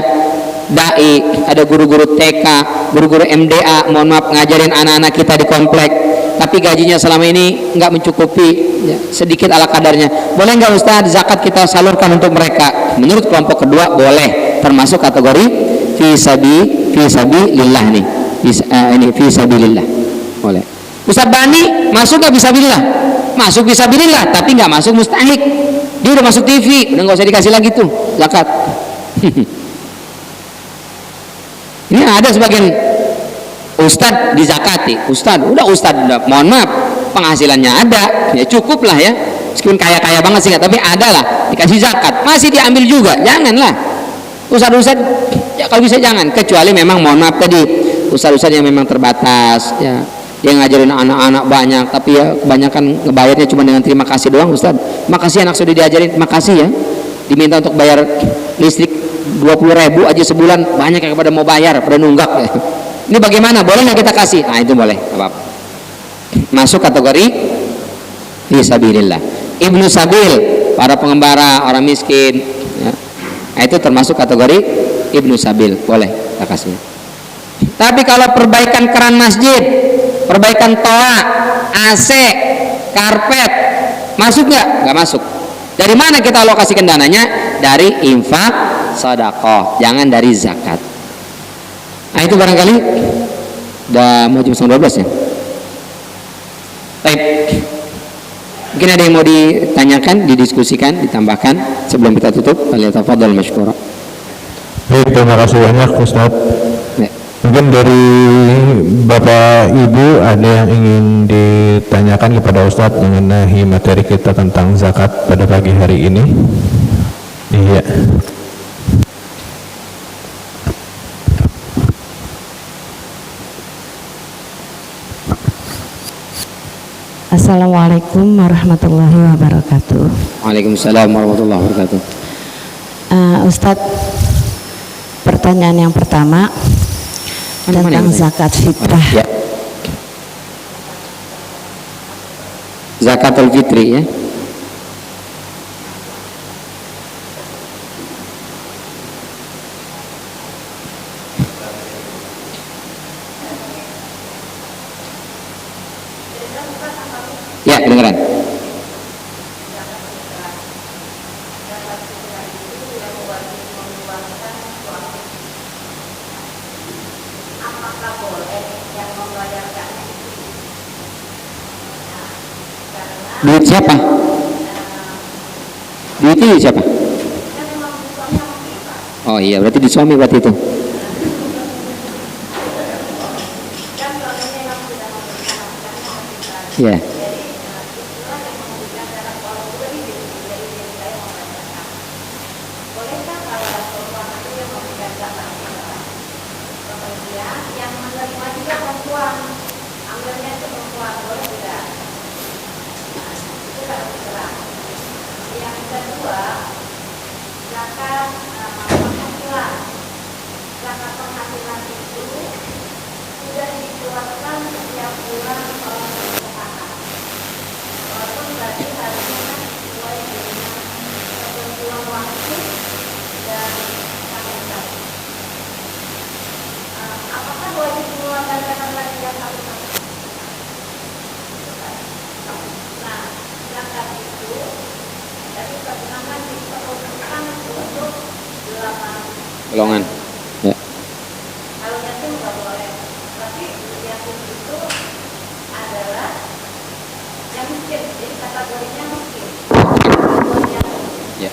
dai, ada guru-guru TK, guru-guru MDA, mohon maaf ngajarin anak-anak kita di komplek, tapi gajinya selama ini enggak mencukupi, ya, sedikit ala kadarnya. Boleh enggak Ustaz zakat kita salurkan untuk mereka? Menurut kelompok kedua boleh, termasuk kategori fisabilillah nih. Ini fisabilillah. Boleh. Ustaz Bani masuk nggak fisabilillah? Masuk fisabilillah, tapi nggak masuk mustahik. Dia udah masuk TV, udah nggak usah dikasih lagi tuh zakat. Ini ada sebagian ustad dizakati. Ustad, udah mohon maaf, penghasilannya ada, ya cukup lah ya. Meskipun kaya-kaya banget sih, tapi ada lah dikasih zakat, masih diambil juga. Janganlah. Ustad, ya kalau bisa jangan, kecuali memang mohon maaf tadi ustad-ustad yang memang terbatas, ya. Dia ngajarin anak-anak banyak, tapi ya kebanyakan ngebayarnya cuma dengan terima kasih doang. Ustaz, makasih anak sudah diajarin, makasih ya. Diminta untuk bayar listrik 20.000 aja sebulan, banyak yang pada mau bayar, pada nunggak ya. Ini bagaimana? Boleh nggak kita kasih? Nah itu boleh, apa-apa. Masuk kategori fisabilillah. Ibnu sabil, para pengembara, orang miskin, ya. Nah, itu termasuk kategori ibnu sabil, boleh kita kasih. Tapi kalau perbaikan keran masjid, perbaikan toa, AC, karpet, masuk nggak? Nggak masuk. Dari mana kita alokasikan dananya? Dari infak, sedekah, jangan dari zakat. Nah itu barangkali udah mau jam 12 ya. Baik. Mungkin ada yang mau ditanyakan, didiskusikan, ditambahkan sebelum kita tutup. Falyatafadhal masykura. Baik, terima kasih banyak Ustaz. Ya. Mungkin dari Bapak Ibu ada yang ingin ditanyakan kepada Ustaz mengenai materi kita tentang zakat pada pagi hari ini? Iya. Assalamualaikum warahmatullahi wabarakatuh. Waalaikumsalam warahmatullahi wabarakatuh. Ustadz, pertanyaan yang pertama tentang zakat fitrah. Ya. Zakatul fitri ya. Ya, kedengeran. Duit siapa? Duitnya siapa? Oh iya, berarti di suami berarti itu. Ya. Golongan. Ya. Ya.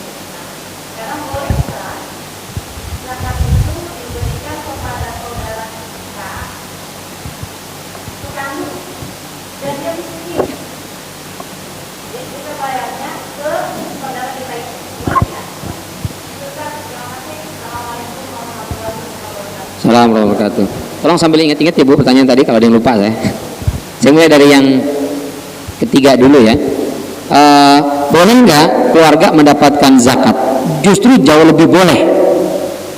Assalamualaikum warahmatullahi wabarakatuh. Tolong sambil ingat-ingat ya Bu pertanyaan tadi kalau ada yang lupa saya. Saya mulai dari yang ketiga dulu ya. Boleh nggak keluarga mendapatkan zakat? Justru jauh lebih boleh.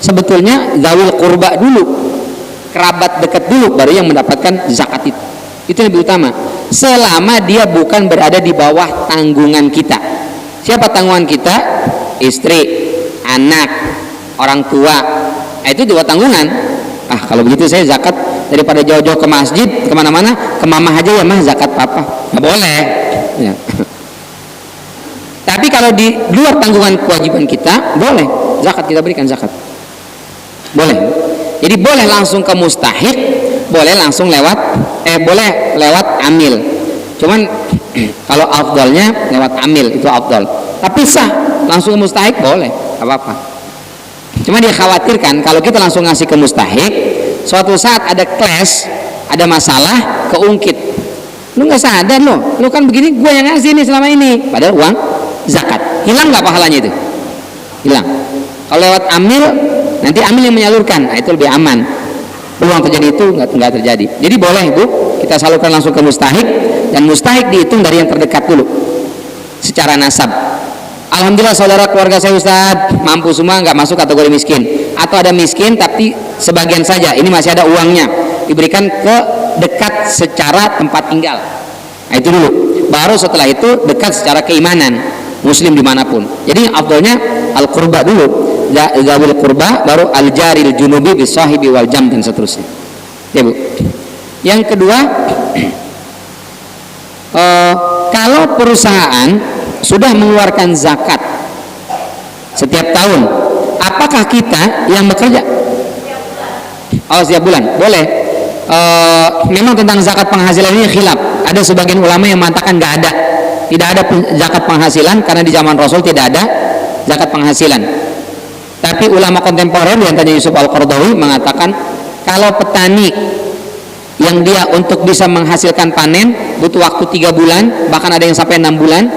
Sebetulnya zawil qurba dulu, kerabat dekat dulu baru yang mendapatkan zakat itu. Itu lebih utama. Selama dia bukan berada di bawah tanggungan kita. Siapa tanggungan kita? Istri, anak, orang tua. Itu di bawah tanggungan. Kalau begitu saya zakat daripada jauh-jauh ke masjid kemana-mana, ke mamah aja ya mah zakat papa. Nggak boleh. Ya. Tapi kalau di luar tanggungan kewajiban kita, boleh zakat kita berikan zakat. Boleh. Jadi boleh langsung ke mustahik, boleh langsung boleh lewat amil. Cuman kalau afdalnya lewat amil itu afdal. Tapi sah langsung ke mustahik boleh, apa-apa. Cuma dia khawatirkan kalau kita langsung ngasih ke mustahik, suatu saat ada clash, ada masalah, keungkit. Lu nggak sadar lu kan begini, gue yang ngasih nih selama ini, padahal uang zakat. Hilang nggak pahalanya itu? Hilang. Kalau lewat amil, nanti amil yang menyalurkan, itu lebih aman. Peluang terjadi itu nggak terjadi. Jadi boleh Bu, kita salurkan langsung ke mustahik, dan mustahik dihitung dari yang terdekat dulu, secara nasab. Alhamdulillah saudara keluarga saya Ustaz mampu semua, nggak masuk kategori miskin, atau ada miskin tapi sebagian saja, ini masih ada uangnya, diberikan ke dekat secara tempat tinggal. Nah, itu dulu. Baru setelah itu dekat secara keimanan, muslim dimanapun. Jadi afdolnya al qurba dulu, zawil qurba, baru al jaril junubi bis sahibi wal jam dan seterusnya. Ya Bu. Yang kedua, kalau perusahaan sudah mengeluarkan zakat setiap tahun, apakah kita yang bekerja? Oh, setiap bulan boleh. Memang tentang zakat penghasilan ini khilaf. Ada sebagian ulama yang mengatakan tidak ada zakat penghasilan karena di zaman Rasul tidak ada zakat penghasilan. Tapi ulama kontemporer diantaranya Yusuf Al-Qaradawi mengatakan kalau petani yang dia untuk bisa menghasilkan panen butuh waktu 3 bulan, bahkan ada yang sampai 6 bulan,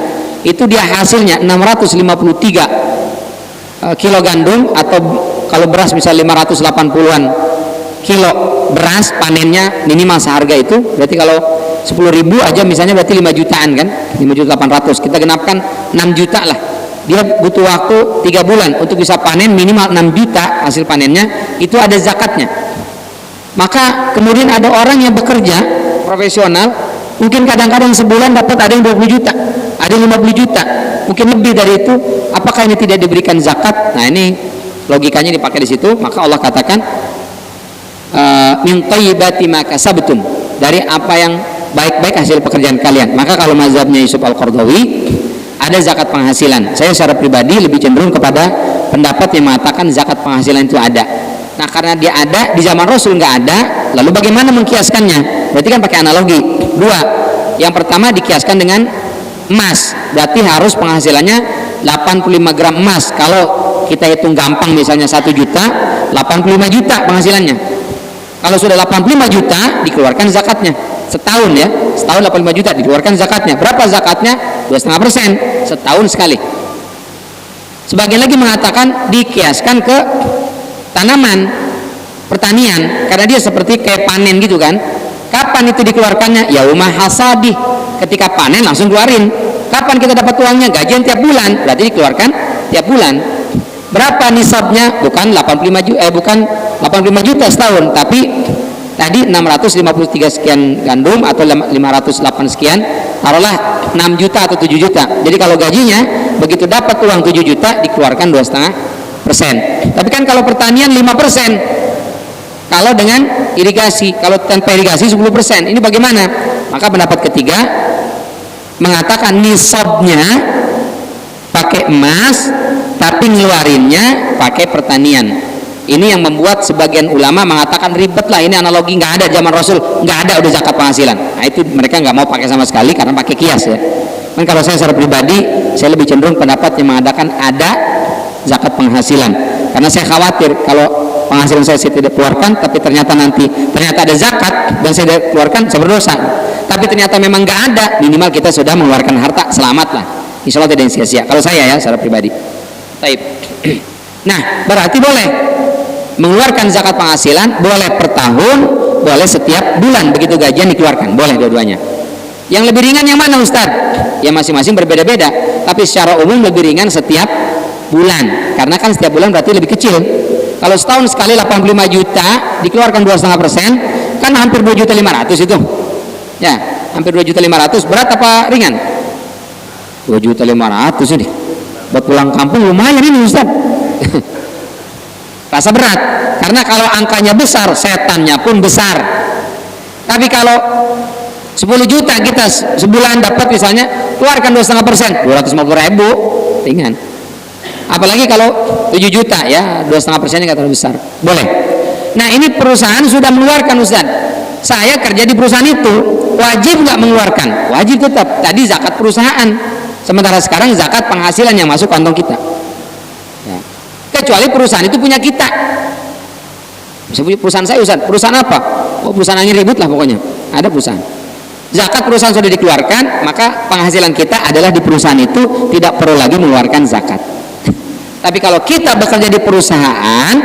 itu dia hasilnya 653 kilo gandum, atau kalau beras misalnya 580-an kilo beras panennya minimal seharga itu, berarti kalau 10.000 aja misalnya berarti 5 jutaan kan, 5.800.000, kita genapkan 6 juta lah. Dia butuh waktu 3 bulan untuk bisa panen minimal 6 juta hasil panennya, itu ada zakatnya. Maka kemudian ada orang yang bekerja profesional, mungkin kadang-kadang sebulan dapat ada yang 20 juta, ada yang 50 juta, mungkin lebih dari itu. Apakah ini tidak diberikan zakat? Nah, ini logikanya dipakai di situ. Maka Allah katakan min thayyibati ma kasabtum, dari apa yang baik-baik hasil pekerjaan kalian. Maka kalau mazhabnya Yusuf Al-Qaradawi ada zakat penghasilan. Saya secara pribadi lebih cenderung kepada pendapat yang mengatakan zakat penghasilan itu ada. Nah, karena dia ada di zaman Rasul nggak ada, lalu bagaimana mengkiaskannya? Berarti kan pakai analogi. Dua, yang pertama dikiaskan dengan emas, berarti harus penghasilannya 85 gram emas. Kalau kita hitung gampang misalnya 1 juta, 85 juta penghasilannya. Kalau sudah 85 juta dikeluarkan zakatnya setahun, ya, setahun 85 juta dikeluarkan zakatnya. Berapa zakatnya? 2,5%, setahun sekali. Sebagian lagi mengatakan dikiaskan ke tanaman pertanian, karena dia seperti kayak panen gitu kan. Kapan itu dikeluarkannya? Yaumah hasadih, ketika panen langsung keluarin. Kapan kita dapat uangnya? Gajian tiap bulan, berarti dikeluarkan tiap bulan. Berapa nisabnya? Bukan 85 juta setahun, tapi tadi 653 sekian gandum atau 508 sekian, taruhlah 6 juta atau 7 juta. Jadi kalau gajinya begitu dapat uang 7 juta dikeluarkan 2,5%. Tapi kan kalau pertanian 5%, kalau dengan irigasi, kalau tanpa irigasi 10%. Ini bagaimana? Maka pendapat ketiga mengatakan nisabnya pakai emas, tapi ngeluarinnya pakai pertanian. Ini yang membuat sebagian ulama mengatakan ribet lah, ini analogi, nggak ada zaman Rasul, nggak ada udah zakat penghasilan. Nah, itu mereka nggak mau pakai sama sekali karena pakai kias, ya. Dan kalau saya secara pribadi, saya lebih cenderung pendapat yang mengatakan ada zakat penghasilan, karena saya khawatir kalau penghasilan saya tidak keluarkan, tapi ternyata ada zakat dan saya tidak keluarkan, saya berdosa. Tapi ternyata memang nggak ada, minimal kita sudah mengeluarkan harta, selamat lah, insya Allah tidak sia-sia. Kalau saya, ya, secara pribadi. Taib. Nah, berarti boleh mengeluarkan zakat penghasilan, boleh per tahun, boleh setiap bulan, begitu gajian dikeluarkan, boleh dua-duanya. Yang lebih ringan yang mana, Ustadz? Ya masing-masing berbeda-beda, tapi secara umum lebih ringan setiap bulan, karena kan setiap bulan berarti lebih kecil. Kalau setahun sekali 85 juta dikeluarkan 2,5%, kan hampir 2.500.000 itu, ya, hampir 2.500.000. Berat apa ringan? 2.500.000 ini buat pulang kampung lumayan ini, Ustaz. Rasa berat, karena kalau angkanya besar, setannya pun besar. Tapi kalau 10 juta kita sebulan dapat misalnya, keluarkan 2,5%, 250.000, ringan. Apalagi kalau 7 juta, ya, 2,5%-nya nggak terlalu besar, boleh. Nah, ini perusahaan sudah mengeluarkan, Ustaz. Saya kerja di perusahaan itu, wajib nggak mengeluarkan? Wajib tetap. Tadi zakat perusahaan, sementara sekarang zakat penghasilan yang masuk kantong kita, ya. Kecuali perusahaan itu punya kita. Perusahaan saya, Ustaz, perusahaan apa? Oh, perusahaan angin ribut lah pokoknya, ada perusahaan. Zakat perusahaan sudah dikeluarkan, maka penghasilan kita adalah di perusahaan itu, tidak perlu lagi mengeluarkan zakat. Tapi kalau kita bekerja di perusahaan,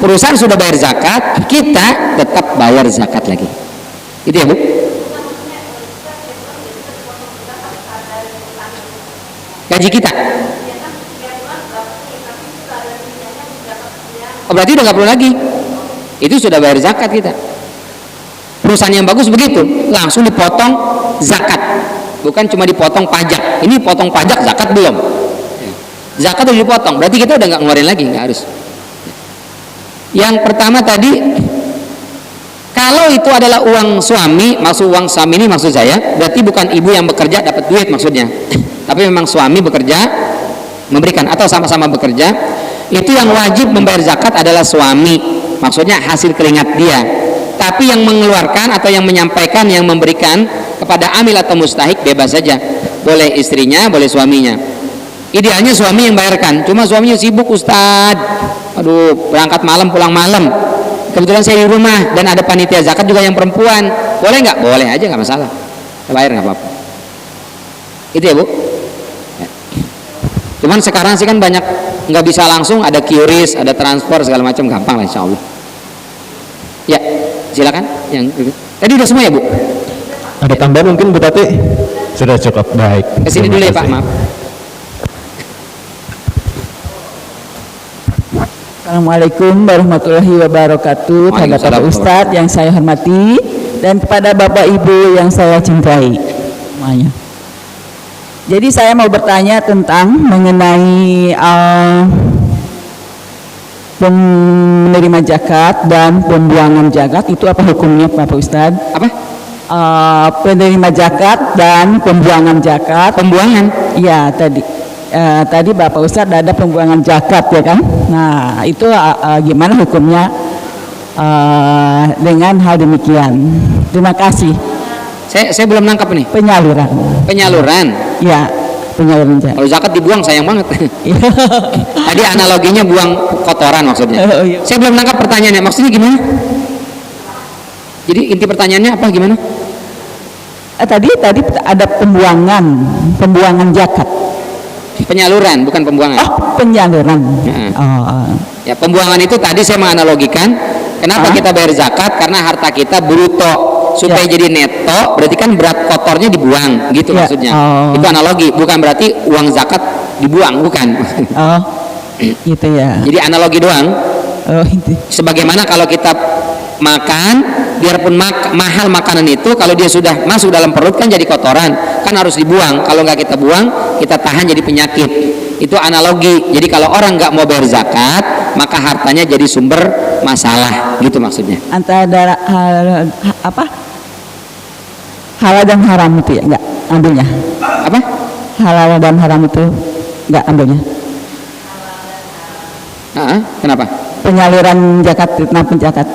perusahaan sudah bayar zakat, kita tetap bayar zakat lagi. Itu, ya, Bu. Gaji kita. Oh, berarti udah nggak perlu lagi. Itu sudah bayar zakat kita. perusahaan yang bagus begitu, langsung dipotong zakat, bukan cuma dipotong pajak. Ini potong pajak, zakat belum. Zakat udah dipotong, berarti kita udah nggak ngeluarin lagi, nggak harus. Yang pertama tadi, kalau itu adalah uang suami, maksud uang suami ini maksud saya, berarti bukan ibu yang bekerja dapat duit maksudnya, tapi memang suami bekerja memberikan atau sama-sama bekerja. Itu yang wajib membayar zakat adalah suami, maksudnya hasil keringat dia. Tapi yang mengeluarkan atau yang menyampaikan, yang memberikan kepada amil atau mustahik bebas saja, boleh istrinya, boleh suaminya. Idealnya suami yang bayarkan, cuma suaminya sibuk Ustadz, aduh berangkat malam pulang malam, kebetulan saya di rumah dan ada panitia zakat juga yang perempuan, boleh nggak? Boleh aja, nggak masalah, bayar nggak apa-apa. Itu ya Bu ya. Cuman sekarang sih kan banyak nggak bisa langsung, ada QRIS, ada transfer segala macam, gampang lah insya Allah. Ya silakan, yang tadi udah semua ya Bu? Ada tambahan mungkin Bu Tati? Sudah cukup, baik. Kesini dulu ya Pak, maaf. Assalamualaikum warahmatullahi wabarakatuh. Kepada Bapak Ustadz yang saya hormati dan kepada Bapak Ibu yang saya cintai semuanya. Jadi saya mau bertanya tentang mengenai menerima zakat dan pembuangan zakat, itu apa hukumnya Bapak Ustadz? Apa? Penerima zakat dan pembuangan zakat. Pembuangan? Iya tadi Bapak Ustadz ada pembuangan zakat ya kan? Nah itu gimana hukumnya dengan hal demikian? Terima kasih. Saya belum nangkap nih. Penyaluran. Penyaluran. Ya, penyaluran zakat. Kalau zakat dibuang sayang banget. Tadi analoginya buang kotoran maksudnya. Oh, iya. Saya belum nangkap pertanyaannya. Maksudnya gimana? Jadi inti pertanyaannya apa gimana? Tadi ada pembuangan zakat. Penyaluran bukan pembuangan. Oh, penyaluran. Ya, pembuangan itu tadi saya menganalogikan kenapa kita bayar zakat, karena harta kita bruto supaya jadi neto, berarti kan berat kotornya dibuang gitu maksudnya. Itu analogi, bukan berarti uang zakat dibuang, bukan. Oh. Gitu ya. Jadi analogi doang. Oh, itu. Sebagaimana kalau kita makan, biarpun mahal makanan itu, kalau dia sudah masuk dalam perut kan jadi kotoran, kan harus dibuang. Kalau nggak kita buang, kita tahan jadi penyakit. Itu analogi. Jadi kalau orang nggak mau bayar zakat, maka hartanya jadi sumber masalah, gitu maksudnya. Antara halal dan haram itu ya nggak ambilnya? Apa? Halal dan haram itu nggak ambilnya? Kenapa? Penyaluran zakat, zakat.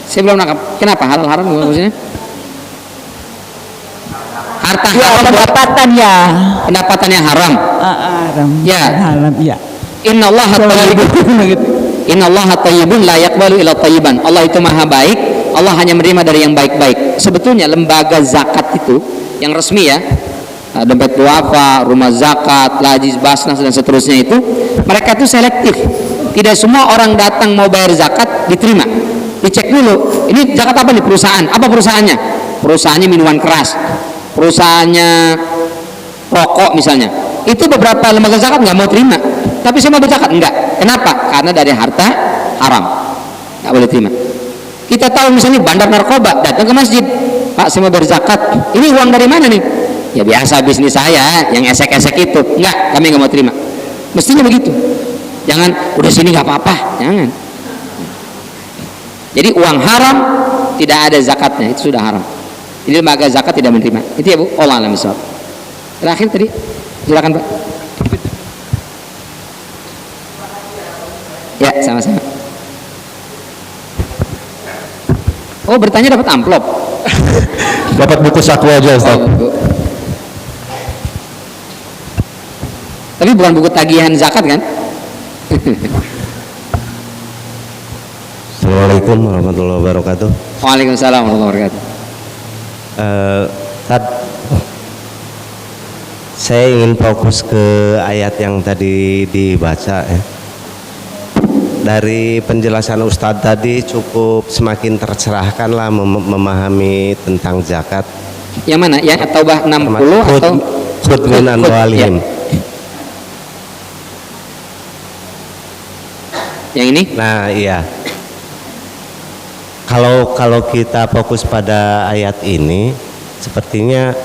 Saya belum nangkap. Kenapa halal haram maksudnya? Harta Ya, haram pendapatan ya. pendapatannya haram. Haram. Ya. Haram ya. Innallaha thayyibun. Innallaha thayyibun la yaqbalu illa thayyiban. Allah itu maha baik, Allah hanya menerima dari yang baik-baik. Sebetulnya lembaga zakat itu yang resmi ya, dompet duafa, rumah zakat, Lajiz, Basnas dan seterusnya itu, mereka itu selektif. Tidak semua orang datang mau bayar zakat diterima. Dicek dulu, ini zakat apa nih, perusahaan? Apa perusahaannya? Perusahaannya minuman keras, perusahaannya rokok misalnya. Itu beberapa lembaga zakat nggak mau terima. Tapi saya mau berzakat enggak. Kenapa? Karena dari harta haram, nggak boleh terima. Kita tahu misalnya bandar narkoba, datang ke masjid, Pak saya mau berzakat. Ini uang dari mana nih? Ya biasa bisnis saya, yang esek-esek itu. Enggak, kami nggak mau terima. Mestinya begitu. Jangan udah sini nggak apa-apa, jangan. Jadi uang haram tidak ada zakatnya, itu sudah haram. Jadi lembaga zakat tidak menerima. Itu ya Bu, Allah alam bisawab. Terakhir tadi, silakan Pak. Ya, sama-sama. Oh, bertanya dapat amplop. Dapat buku saku aja Ustaz. Tapi bukan buku tagihan zakat kan? Assalamualaikum warahmatullahi wabarakatuh. Waalaikumsalam warahmatullahi wabarakatuh. Saya ingin fokus ke ayat yang tadi dibaca ya. Dari penjelasan Ustadz tadi cukup semakin tercerahkan lah memahami tentang zakat. Yang mana? Yang At-Taubah 60 atau Khudh min amwalihim. Yang ini? Nah iya. Kalau kita fokus pada ayat ini, sepertinya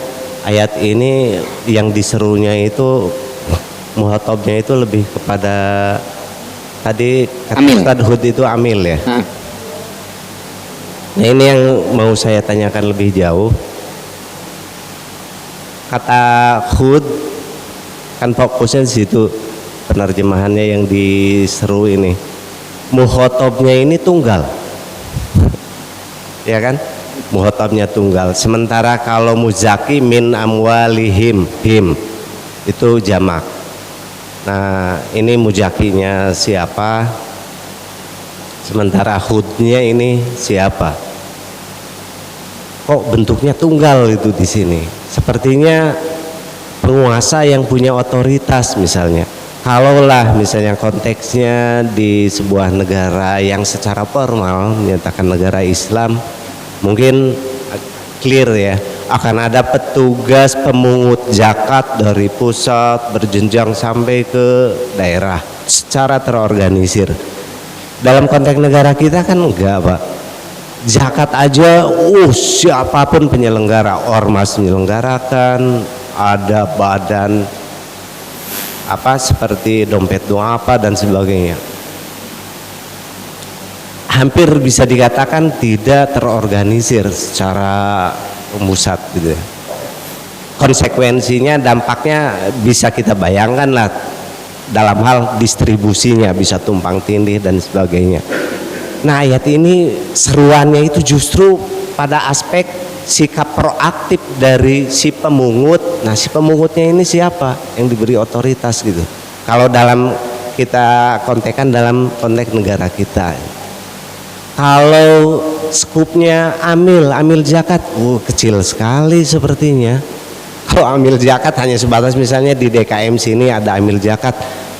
ayat ini yang diserunya itu muhatobnya itu lebih kepada tadi kata Amil. Ustadz Hud itu amil ya. Nah, Nah ini yang mau saya tanyakan lebih jauh. Kata Hud kan fokusnya di situ, penerjemahannya yang diseru ini. Muhatobnya ini tunggal. Ya kan? Muhatobnya tunggal. Sementara kalau muzaki min amwalihim, him itu jamak. Nah, ini mujakinya siapa? Sementara hudnya ini siapa? Kok bentuknya tunggal itu di sini? Sepertinya penguasa yang punya otoritas misalnya. Kalaulah misalnya konteksnya di sebuah negara yang secara formal menyatakan negara Islam, mungkin clear ya, akan ada petugas pemungut zakat dari pusat berjenjang sampai ke daerah secara terorganisir. Dalam konteks negara kita kan enggak, Pak. Zakat aja siapapun penyelenggara, ormas menyelenggarakan, ada badan apa seperti dompet duafa dan sebagainya. Hampir bisa dikatakan tidak terorganisir secara pusat gitu ya. Konsekuensinya, dampaknya bisa kita bayangkan lah dalam hal distribusinya, bisa tumpang tindih dan sebagainya. Nah ayat ini seruannya itu justru pada aspek sikap proaktif dari si pemungut. Nah si pemungutnya ini siapa yang diberi otoritas gitu. Kalau dalam kita kontekan dalam konteks negara kita. Kalau skupnya amil zakat, kecil sekali sepertinya. Kalau amil zakat hanya sebatas misalnya di DKM sini ada amil zakat,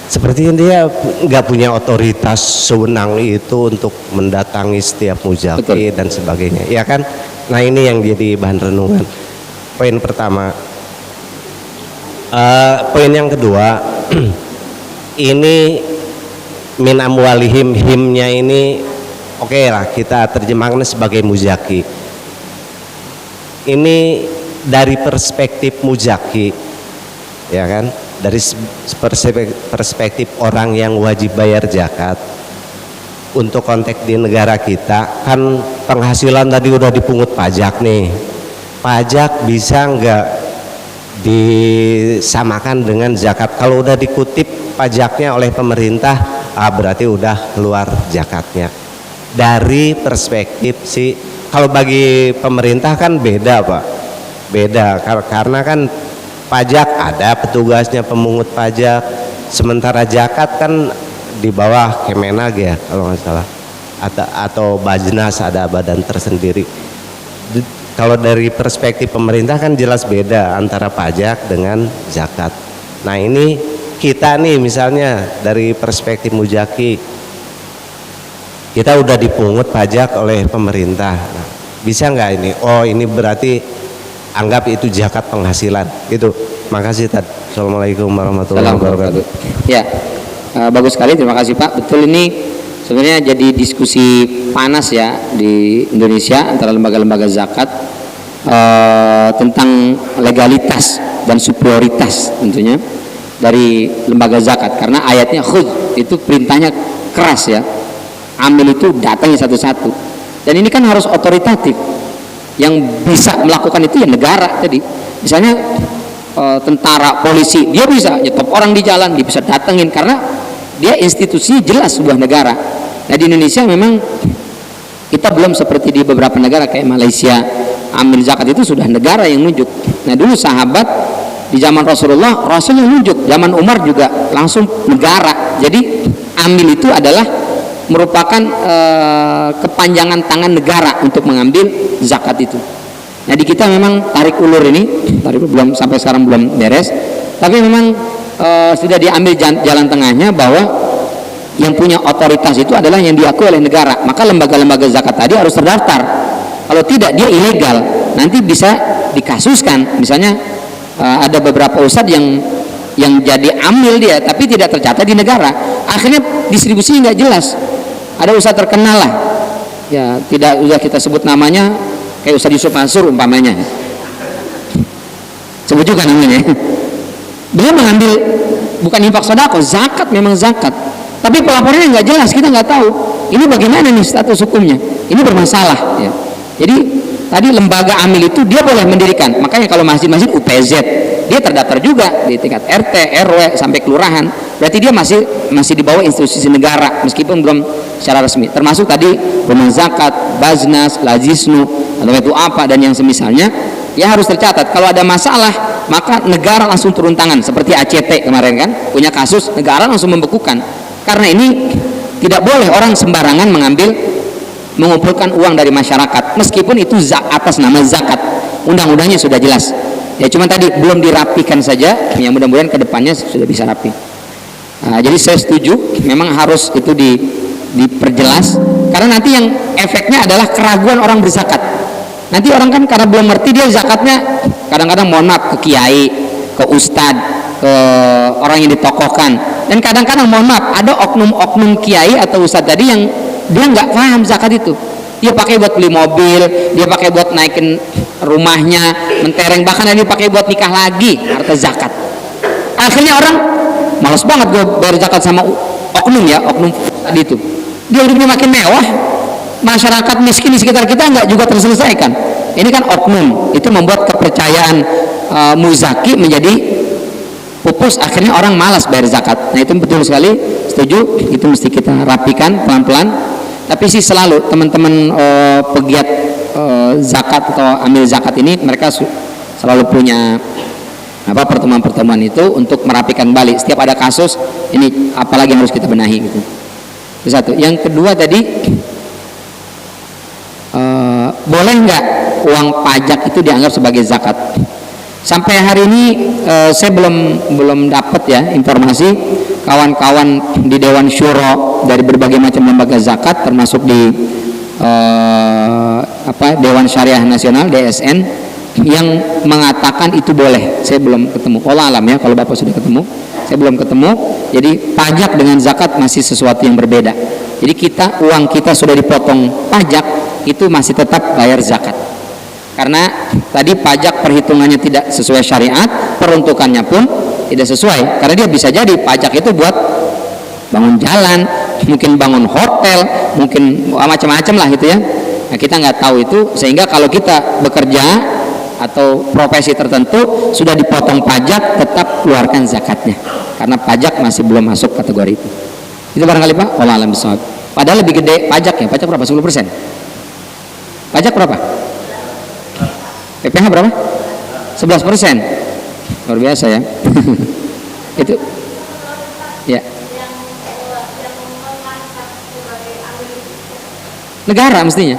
sepertinya dia nggak punya otoritas sewenang itu untuk mendatangi setiap muzaki dan sebagainya, ya kan? Nah ini yang jadi bahan renungan. Poin pertama. Poin yang kedua, ini min amwalihim, himnya ini oke lah kita terjemahkan sebagai muzaki. Ini dari perspektif muzaki, ya kan? Dari perspektif orang yang wajib bayar zakat. Untuk konteks di negara kita kan penghasilan tadi udah dipungut pajak nih. Pajak bisa nggak disamakan dengan zakat? Kalau udah dikutip pajaknya oleh pemerintah, berarti udah keluar zakatnya. Dari perspektif kalau bagi pemerintah kan beda, Pak. Beda karena kan pajak ada petugasnya pemungut pajak, sementara zakat kan di bawah Kemenag ya kalau nggak salah, atau Bajnas ada badan tersendiri. Kalau dari perspektif pemerintah kan jelas beda antara pajak dengan zakat. Nah ini kita nih misalnya dari perspektif muzaki, kita udah dipungut pajak oleh pemerintah. Nah, bisa nggak ini? Oh ini berarti anggap itu zakat penghasilan gitu. Makasih Tad. Assalamualaikum warahmatullahi wabarakatuh. Ya, bagus sekali, terima kasih Pak. Betul, ini sebenarnya jadi diskusi panas ya di Indonesia antara lembaga-lembaga zakat tentang legalitas dan superioritas tentunya dari lembaga zakat, karena ayatnya khudz itu perintahnya keras ya, amil itu datangnya satu-satu, dan ini kan harus otoritatif. Yang bisa melakukan itu ya negara tadi, misalnya tentara, polisi, dia bisa nyetop orang di jalan, dia bisa datengin karena dia institusinya jelas sebuah negara. Nah di Indonesia memang kita belum seperti di beberapa negara kayak Malaysia, amil zakat itu sudah negara yang nunjuk. Nah dulu sahabat di zaman Rasulullah, Rasul yang nunjuk, zaman Umar juga langsung negara. Jadi amil itu adalah merupakan kepanjangan tangan negara untuk mengambil zakat itu. Nah di kita memang tarik ulur ini, belum sampai sekarang belum beres, tapi memang sudah diambil jalan tengahnya bahwa yang punya otoritas itu adalah yang diakui oleh negara. Maka lembaga-lembaga zakat tadi harus terdaftar. Kalau tidak dia ilegal, nanti bisa dikasuskan. Misalnya ada beberapa ustadz yang jadi amil dia tapi tidak tercatat di negara, akhirnya distribusinya nggak jelas. Ada ustadz terkenal lah ya tidak usah kita sebut namanya, kayak Ustaz Yusuf Mansur umpamanya, sebut juga namanya. Beliau mengambil bukan infak sedekah, zakat, memang zakat, tapi pelaporannya nggak jelas, kita nggak tahu ini bagaimana nih status hukumnya, ini bermasalah ya. Jadi tadi lembaga amil itu dia boleh mendirikan, makanya kalau masjid-masjid UPZ dia terdaftar juga di tingkat RT, RW sampai kelurahan, berarti dia masih di bawah institusi negara meskipun belum secara resmi, termasuk tadi rumah zakat, Baznas, Lazisnu atau itu apa dan yang semisalnya, ya harus tercatat. Kalau ada masalah maka negara langsung turun tangan, seperti ACT kemarin kan punya kasus, negara langsung membekukan. Karena ini tidak boleh orang sembarangan mengumpulkan uang dari masyarakat meskipun itu atas nama zakat, undang-undangnya sudah jelas ya, cuman tadi belum dirapikan saja, yang mudah-mudahan kedepannya sudah bisa rapi. Jadi saya setuju memang harus itu diperjelas, karena nanti yang efeknya adalah keraguan orang berzakat. Nanti orang kan karena belum ngerti, dia zakatnya kadang-kadang mohon maaf ke kiai, ke ustad, ke orang yang ditokohkan, dan kadang-kadang mohon maaf ada oknum-oknum kiai atau ustad tadi yang dia nggak paham zakat itu, dia pakai buat beli mobil, dia pakai buat naikin rumahnya, mentereng, bahkan dia pakai buat nikah lagi harta zakat. Akhirnya orang malas banget gue bayar zakat sama oknum ya, oknum tadi itu, dia hidupnya makin mewah, masyarakat miskin di sekitar kita nggak juga terselesaikan. Ini kan oknum, itu membuat kepercayaan muzaki menjadi pupus, akhirnya orang malas bayar zakat. Nah itu betul sekali, setuju, itu mesti kita rapikan pelan-pelan. Tapi sih selalu teman-teman pegiat zakat atau amil zakat ini, mereka selalu punya pertemuan-pertemuan itu untuk merapikan balik setiap ada kasus ini, apalagi yang harus kita benahi gitu. Itu satu. Yang kedua tadi, boleh nggak uang pajak itu dianggap sebagai zakat? Sampai hari ini saya belum dapat ya informasi. Kawan-kawan di Dewan Syuro dari berbagai macam lembaga zakat, termasuk di Dewan Syariah Nasional (DSN), yang mengatakan itu boleh. Saya belum ketemu. Allah alam ya, kalau Bapak sudah ketemu, saya belum ketemu. Jadi pajak dengan zakat masih sesuatu yang berbeda. Jadi uang kita sudah dipotong pajak, itu masih tetap bayar zakat. Karena tadi pajak perhitungannya tidak sesuai syariat, peruntukannya pun tidak sesuai, karena dia bisa jadi pajak itu buat bangun jalan, mungkin bangun hotel, mungkin macam-macam lah gitu ya. Nah kita nggak tahu itu, sehingga kalau kita bekerja atau profesi tertentu sudah dipotong pajak, tetap keluarkan zakatnya, karena pajak masih belum masuk kategori itu. Itu barangkali Pak, wallahu a'lam bishawab. Padahal lebih gede pajaknya, pajak berapa? 10%. Pajak berapa? PPh berapa? 11%. Luar biasa ya. Itu ya. Negara mestinya.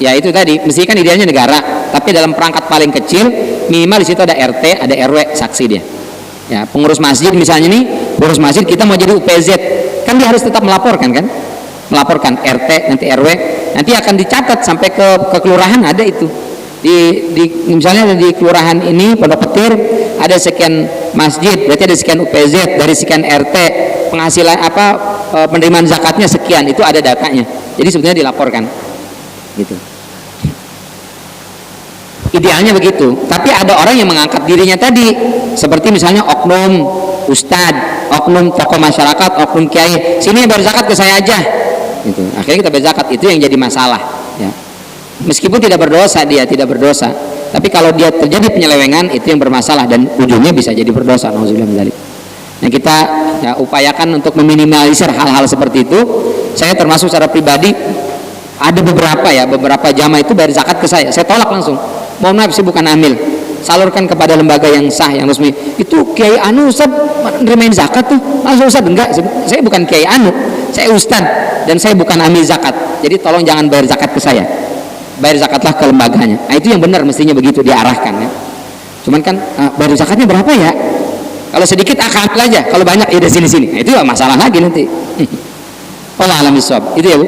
Ya itu tadi, mesti kan idealnya negara, tapi dalam perangkat paling kecil minimal di situ ada RT, ada RW, saksi dia. Ya, pengurus masjid misalnya nih, pengurus masjid kita mau jadi UPZ, kan dia harus tetap melaporkan kan? Melaporkan RT, nanti RW, nanti akan dicatat sampai ke kelurahan, ada itu. Misalnya di kelurahan ini Pondok Petir ada sekian masjid, berarti ada sekian UPZ, dari sekian RT penghasilan penerimaan zakatnya sekian, itu ada datanya. Jadi sebenarnya dilaporkan. Gitu. Idealnya begitu, tapi ada orang yang mengangkat dirinya tadi, seperti misalnya oknum ustad, oknum tokoh masyarakat, oknum kiai, sini bayar zakat ke saya aja, gitu. Akhirnya kita bayar zakat, itu yang jadi masalah. Ya. Meskipun tidak berdosa, dia tidak berdosa, tapi kalau dia terjadi penyelewengan, itu yang bermasalah dan ujungnya bisa jadi berdosa. Nauzubillah min dzalik. Nah kita ya, upayakan untuk meminimalisir hal-hal seperti itu. Saya termasuk secara pribadi ada beberapa jamaah itu bayar zakat ke saya tolak langsung. Mohon maaf, saya bukan amil, salurkan kepada lembaga yang sah, yang resmi. Itu Kiai Anu Ustaz nerimain zakat tuh, langsung Ustaz enggak, saya bukan Kiai Anu, saya Ustaz dan saya bukan amil zakat, jadi tolong jangan bayar zakat ke saya, bayar zakatlah ke lembaganya. Nah itu yang benar, mestinya begitu diarahkan ya. Cuman kan bayar zakatnya berapa ya, kalau sedikit ambil aja, kalau banyak ya dari sini-sini. Nah itu masalah lagi nanti. Allah alam bishawab. Itu ya Bu.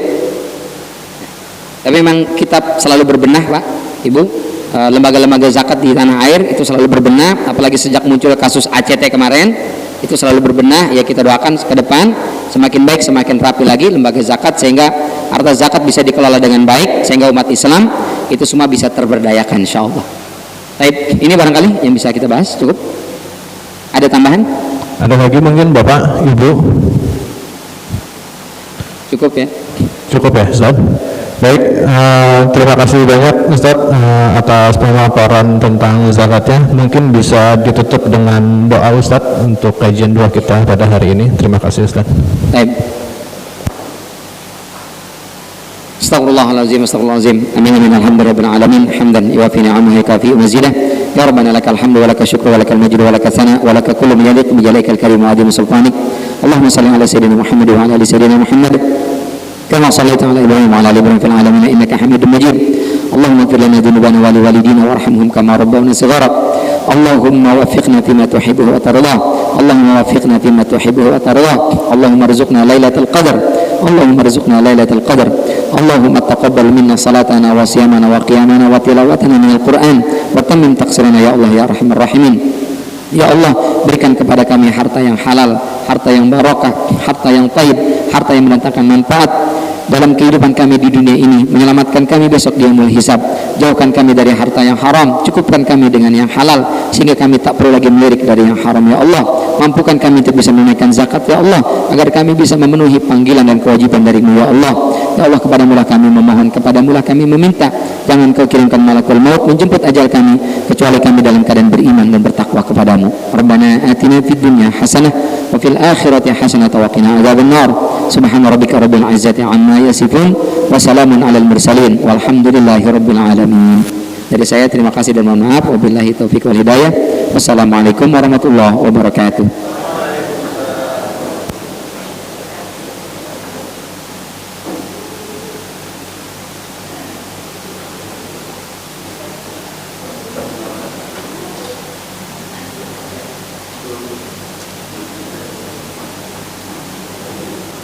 Tapi memang kita selalu berbenah Pak, Ibu, lembaga-lembaga zakat di tanah air itu selalu berbenah, apalagi sejak muncul kasus ACT kemarin, itu selalu berbenah. Ya kita doakan ke depan semakin baik, semakin rapi lagi lembaga zakat, sehingga harta zakat bisa dikelola dengan baik, sehingga umat Islam itu semua bisa terberdayakan insyaallah. Baik, ini barangkali yang bisa kita bahas. Cukup? Ada tambahan? Ada lagi mungkin Bapak, Ibu? Cukup ya? Cukup ya Ustaz? Baik, terima kasih banyak Ustaz atas pemaparan tentang zakatnya. Mungkin bisa ditutup dengan doa Ustaz untuk kajian dua kita pada hari ini. Terima kasih Ustaz. Baik. Astaghfirullahaladzim, astaghfirullahaladzim. Amin amin alhamdulillahirabbil alamin. Hamdan yuwafi ni'amahu kafi mazidah. Ya Rabbana lakal hamdu wa lakal syukru wa lakal majdu wa lakal thana wa lakal kullu min yaliq bi jalikal karim wa adim sultanik. Allahumma shalli ala sayyidina Muhammad wa ala ali sayyidina Muhammad. كما صليت على إبراهيم وعلى آل إبراهيم في العالمين إنك حميد مجيد اللهم اغفر لنا ذنوبنا ولوالدينا وارحمهم كما ربونا صغارا اللهم وفقنا فيما تحبه وترضاه اللهم وفقنا فيما تحبه وترضاه اللهم ارزقنا ليلة القدر اللهم ارزقنا ليلة القدر اللهم تقبل منا صلاتنا وصيامنا وقيامنا وتلاوتنا من القرآن وتمم تقصيرنا يا الله يا أرحم الراحمين. Ya Allah, berikan kepada kami harta yang halal, harta yang barakah, harta yang taib, harta yang mendatangkan manfaat dalam kehidupan kami di dunia ini, menyelamatkan kami besok di yaumul hisab. Jauhkan kami dari harta yang haram, cukupkan kami dengan yang halal, sehingga kami tak perlu lagi melirik dari yang haram. Ya Allah, mampukan kami untuk bisa menunaikan zakat ya Allah, agar kami bisa memenuhi panggilan dan kewajiban dari-Mu ya Allah. Ya Allah, kepadamu lah kami memohon, kepadamu lah kami meminta. Jangan Kau kirimkan malakul maut menjemput ajal kami, kecuali kami dalam keadaan beriman dan bertakwa kepadamu. Rabbana atina fid dunya hasanah wa fil akhirati hasanah wa qina adzabannar. Subhana rabbika rabbil izzati amma yasifun wa salamun alal mursalin walhamdulillahi rabbil alamin. Dari saya terima kasih dan mohon maaf. Wabillahi taufiq wal hidayah. Wassalamualaikum warahmatullahi wabarakatuh.